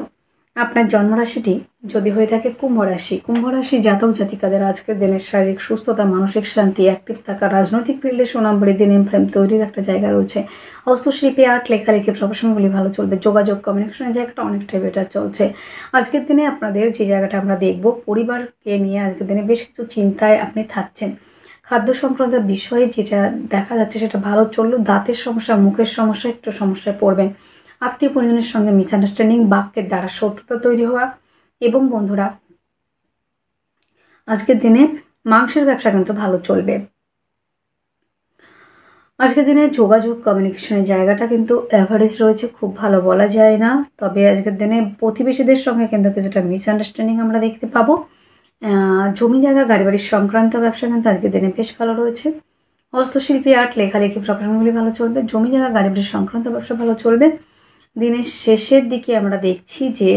আপনার জন্মরাশিটি যদি হয়ে থাকে কুম্ভ রাশি। কুম্ভ রাশি জাতক জাতিকাদের আজকের দিনের শারীরিক সুস্থতা, মানসিক শান্তি, অ্যাক্টিভ থাকা, রাজনৈতিক ফিল্ডে সুনাম বৃদ্ধি, নেম ফ্রেম তৈরির একটা জায়গা রয়েছে। হস্তশিল্পী, আর্ট, লেখালেখি প্রফেশনগুলি ভালো চলবে। যোগাযোগ কমিউনিকেশনের জায়গাটা অনেকটাই বেটার চলছে। আজকের দিনে আপনাদের যে জায়গাটা আমরা দেখব, পরিবারকে নিয়ে আজকের দিনে বেশ কিছু চিন্তায় আপনি থাকছেন। খাদ্য সংক্রান্ত বিষয়ে যেটা দেখা যাচ্ছে সেটা ভালো চললেও দাঁতের সমস্যা, মুখের সমস্যা, একটু সমস্যায় পড়বেন। আত্মীয় পরিজনের সঙ্গে মিসআন্ডারস্ট্যান্ডিং, বাক্যের দ্বারা শত্রুতা তৈরি হওয়া। এবং বন্ধুরা আজকের দিনে মাংসের ব্যবসা কিন্তু ভালো চলবে। আজকের দিনে যোগাযোগ কমিউনিকেশনের জায়গাটা কিন্তু অ্যাভারেজ রয়েছে, খুব ভালো বলা যায় না। তবে আজকের দিনে প্রতিবেশীদের সঙ্গে কিন্তু কিছুটা মিসআন্ডারস্ট্যান্ডিং আমরা দেখতে পাবো। জমি জায়গা গাড়ি বাড়ির সংক্রান্ত ব্যবসা কিন্তু আজকের দিনে বেশ ভালো রয়েছে। হস্তশিল্পী, আর্ট, লেখালেখি প্রফেশনগুলি ভালো চলবে। জমি জায়গা গাড়ি বাড়ির সংক্রান্ত ব্যবসা ভালো চলবে। দিনের শেষের দিকে আমরা দেখছি যে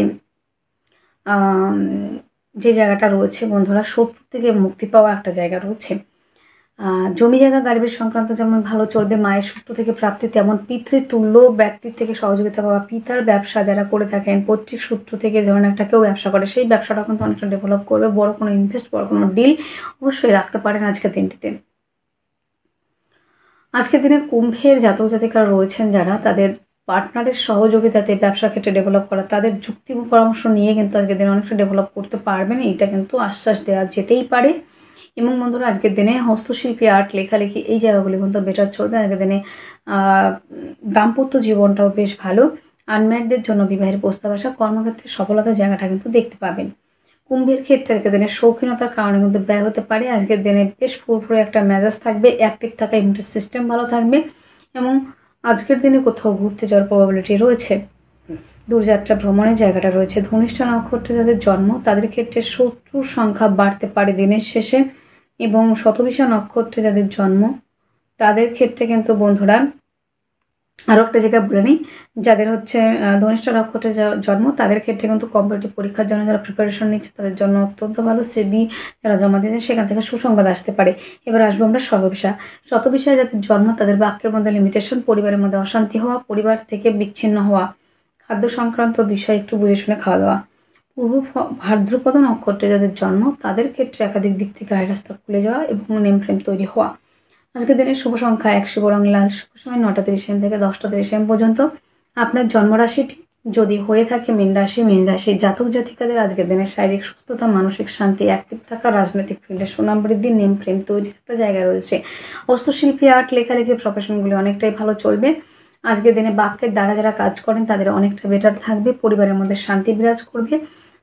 যে জায়গাটা রয়েছে বন্ধুরা, শত্রু থেকে মুক্তি পাওয়া একটা জায়গা রয়েছে। জমি জায়গা গাড়ি সংক্রান্ত যেমন ভালো চলবে, মায়ের সূত্র থেকে প্রাপ্তি তেমন পিতৃতুল্য ব্যক্তির থেকে সহযোগিতা পাওয়া, পিতার ব্যবসা যারা করে থাকেন পৈতৃক সূত্র থেকে ধরুন একটা কেউ ব্যবসা করে, সেই ব্যবসাটা কিন্তু অনেকটা ডেভেলপ করবে। বড় কোনো ইনভেস্ট, বড় কোনো ডিল অবশ্যই রাখতে পারেন আজকের দিনটিতে। আজকের দিনে কুম্ভের জাতক জাতিকারা রয়েছেন যারা, তাদের পার্টনারের সহযোগিতাতে ব্যবসা ক্ষেত্রে ডেভেলপ করা, তাদের যুক্তি পরামর্শ নিয়ে কিন্তু আজকের দিনে অনেকটা ডেভেলপ করতে পারবেন, এটা কিন্তু আশ্বাস দেওয়া যেতেই পারে। এবং বন্ধুরা আজকের দিনে হস্তশিল্পী, আর্ট, লেখালেখি এই জায়গাগুলি কিন্তু বেটার চলবে। আজকের দিনে দাম্পত্য জীবনটাও বেশ ভালো। আনম্যারিডদের জন্য বিবাহের প্রস্তাব আসা, কর্মক্ষেত্রে সফলতার জায়গাটা কিন্তু দেখতে পাবেন। কুম্ভের ক্ষেত্রে আজকের দিনে শৌখিনতার কারণে কিন্তু ব্যয় হতে পারে। আজকের দিনে বেশ ফুরফুরে একটা মেজাজ থাকবে, অ্যাক্টিভ থাকা, ইমিউন সিস্টেম ভালো থাকবে এবং আজকের দিনে কোথাও ঘুরতে যাওয়ার প্রবাবিলিটি রয়েছে। দূরযাত্রা ভ্রমণের জায়গাটা রয়েছে। ধনিষ্ঠা নক্ষত্রে যাদের জন্ম তাদের ক্ষেত্রে শত্রুর সংখ্যা বাড়তে পারে দিনের শেষে, এবং শতবিশা নক্ষত্রে যাদের জন্ম তাদের ক্ষেত্রে কিন্তু বন্ধুরা আরও একটা জায়গা বলে নিই, যাদের হচ্ছে ধনিষ্ঠা নক্ষত্রে জন্ম তাদের ক্ষেত্রে কিন্তু কম্পিটিটিভ পরীক্ষার জন্য যারা প্রিপারেশন নিচ্ছে তাদের জন্য অত্যন্ত ভালো। সিবি যারা জমা দিয়েছে সেখান থেকে সুসংবাদ আসতে পারে। এবার আসবো আমরা শতবিশা। শতবিশায় যাদের জন্ম তাদের বাক্যের মধ্যে লিমিটেশন, পরিবারের মধ্যে অশান্তি হওয়া, পরিবার থেকে বিচ্ছিন্ন হওয়া, খাদ্য সংক্রান্ত বিষয় একটু বুঝে শুনে খাওয়া দাওয়া। পূর্ব ভাদ্রপদ নক্ষত্রে যাদের জন্ম তাদের ক্ষেত্রে একাধিক দিক থেকে আয় রাস্তা খুলে যাওয়া এবং নেম ফ্রেম তৈরি হওয়া। আজকের দিনের শুভ সংখ্যা 1, শুভ রং লাল, শুভ সময় 9:30 AM থেকে 10:30 AM পর্যন্ত। আপনার জন্মরাশিটি যদি হয়ে থাকে মীন রাশি, মীন রাশি জাতক জাতিকাদের আজকের দিনের শারীরিক সুস্থতা, মানসিক শান্তি, অ্যাক্টিভ থাকা, রাজনৈতিক ফিল্ডে সুনাম বৃদ্ধি, নেম ফ্রেম তৈরির একটা জায়গা রয়েছে। হস্তশিল্পী, আর্ট, লেখালেখি প্রফেশনগুলি অনেকটাই ভালো চলবে। আজকের দিনে বাক্যের দ্বারা যারা কাজ করেন তাদের অনেকটা বেটার থাকবে, পরিবারের মধ্যে শান্তি বিরাজ করবে।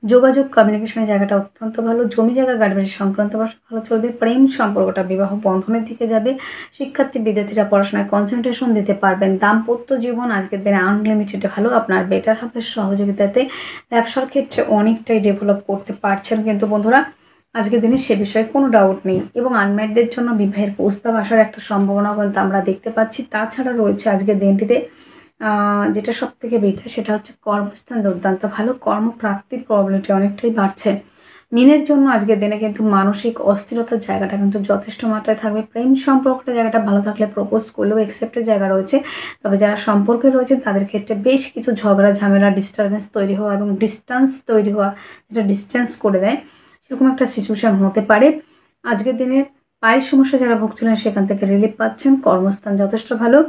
যোগাযোগ, কমিউনিকেশনের জায়গাটা অত্যন্ত ভালো। জমি জায়গা গাড়ি সংক্রান্ত ব্যবসা ভালো চলবে। প্রেম সম্পর্কটা বিবাহ বন্ধনের দিকে যাবে। শিক্ষার্থী বিদ্যার্থীরা পড়াশোনায় কনসেন্ট্রেশন দিতে পারবেন। দাম্পত্য জীবন আজকের দিনে আনলিমিটেড ভালো। আপনার বেটার হাফের সহযোগিতাতে ব্যবসার ক্ষেত্রে অনেকটাই ডেভেলপ করতে পারছেন কিন্তু বন্ধুরা আজকের দিনে সে বিষয়ে কোনো ডাউট নেই। এবং আনম্যারিডদের জন্য বিবাহের প্রস্তাব আসার একটা সম্ভাবনা কিন্তু আমরা দেখতে পাচ্ছি। তাছাড়া রয়েছে আজকের দিনটিতে যেটা সব থেকে বেটার সেটা হচ্ছে কর্মস্থান দুর্দান্ত ভালো, কর্মপ্রাপ্তির প্রবলিটি অনেকটাই বাড়ছে। মিনের জন্য আজকের দিনে কিন্তু মানসিক অস্থিরতার জায়গাটা কিন্তু যথেষ্ট মাত্রায় থাকবে। প্রেম সম্পর্কটা জায়গাটা ভালো থাকলে প্রপোজ করলেও অ্যাকসেপ্টের জায়গা রয়েছে। তবে যারা সম্পর্কে রয়েছেন তাদের ক্ষেত্রে বেশ কিছু ঝগড়া ঝামেলা, ডিস্টারবেন্স তৈরি হওয়া এবং ডিস্টেন্স তৈরি হওয়া, যেটা ডিস্টেন্স করে দেয় সেরকম একটা সিচুয়েশন হতে পারে। আজকের দিনে পায়ের সমস্যা যারা ভুগছিলেন সেখান থেকে রিলিফ পাচ্ছেন। কর্মস্থান যথেষ্ট ভালো,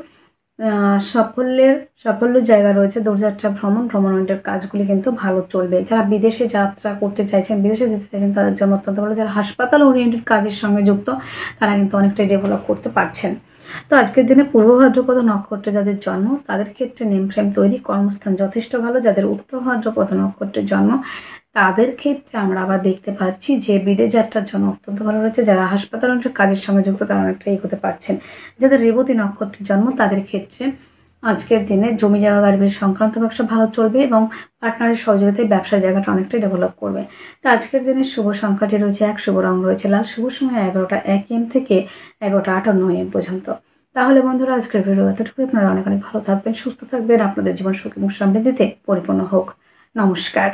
সাফল্যের জায়গা রয়েছে। দূরযাত্রা ভ্রমণের কাজগুলি কিন্তু ভালো চলবে। যারা বিদেশে যাত্রা করতে চাইছেন, বিদেশে যেতে চাইছেন তাদের জন্য অত্যন্ত ভালো। যারা হাসপাতাল ওরিয়েন্টেড কাজের সঙ্গে যুক্ত তারা কিন্তু অনেকটাই ডেভেলপ করতে পারছেন। তো আজকের দিনে পূর্ব ভাদ্রপদ নক্ষত্রে যাদের জন্ম তাদের ক্ষেত্রে নেম ফ্রেম তৈরি, কর্মস্থান যথেষ্ট ভালো। যাদের উত্তর ভাদ্রপদ নক্ষত্রের জন্ম তাদের ক্ষেত্রে আমরা আবার দেখতে পাচ্ছি যে বিদেশ যাত্রার জন্য অত্যন্ত ভালো রয়েছে। যারা হাসপাতালের কাজের সঙ্গে যুক্ত তারা অনেকটা এগোতে পারছেন। যাদের রেবতী নক্ষত্রের জন্ম তাদের ক্ষেত্রে আজকের দিনে জমি জায়গা গাড়ি সংক্রান্ত ব্যবসা ভালো চলবে এবং পার্টনারের সহযোগিতায় ব্যবসার জায়গাটা অনেকটাই ডেভেলপ করবে। তো আজকের দিনে শুভ সংখ্যাটি রয়েছে 1, শুভ রং রয়েছে লাল, শুভ সময় 11টা 1 AM থেকে 11টা 58 AM পর্যন্ত। তাহলে বন্ধুরা আজকের ভিডিও এতটুকু। আপনারা অনেক অনেক ভালো থাকবেন, সুস্থ থাকবেন, আপনাদের জীবন সুখ এবং সমৃদ্ধিতে পরিপূর্ণ হোক। নমস্কার।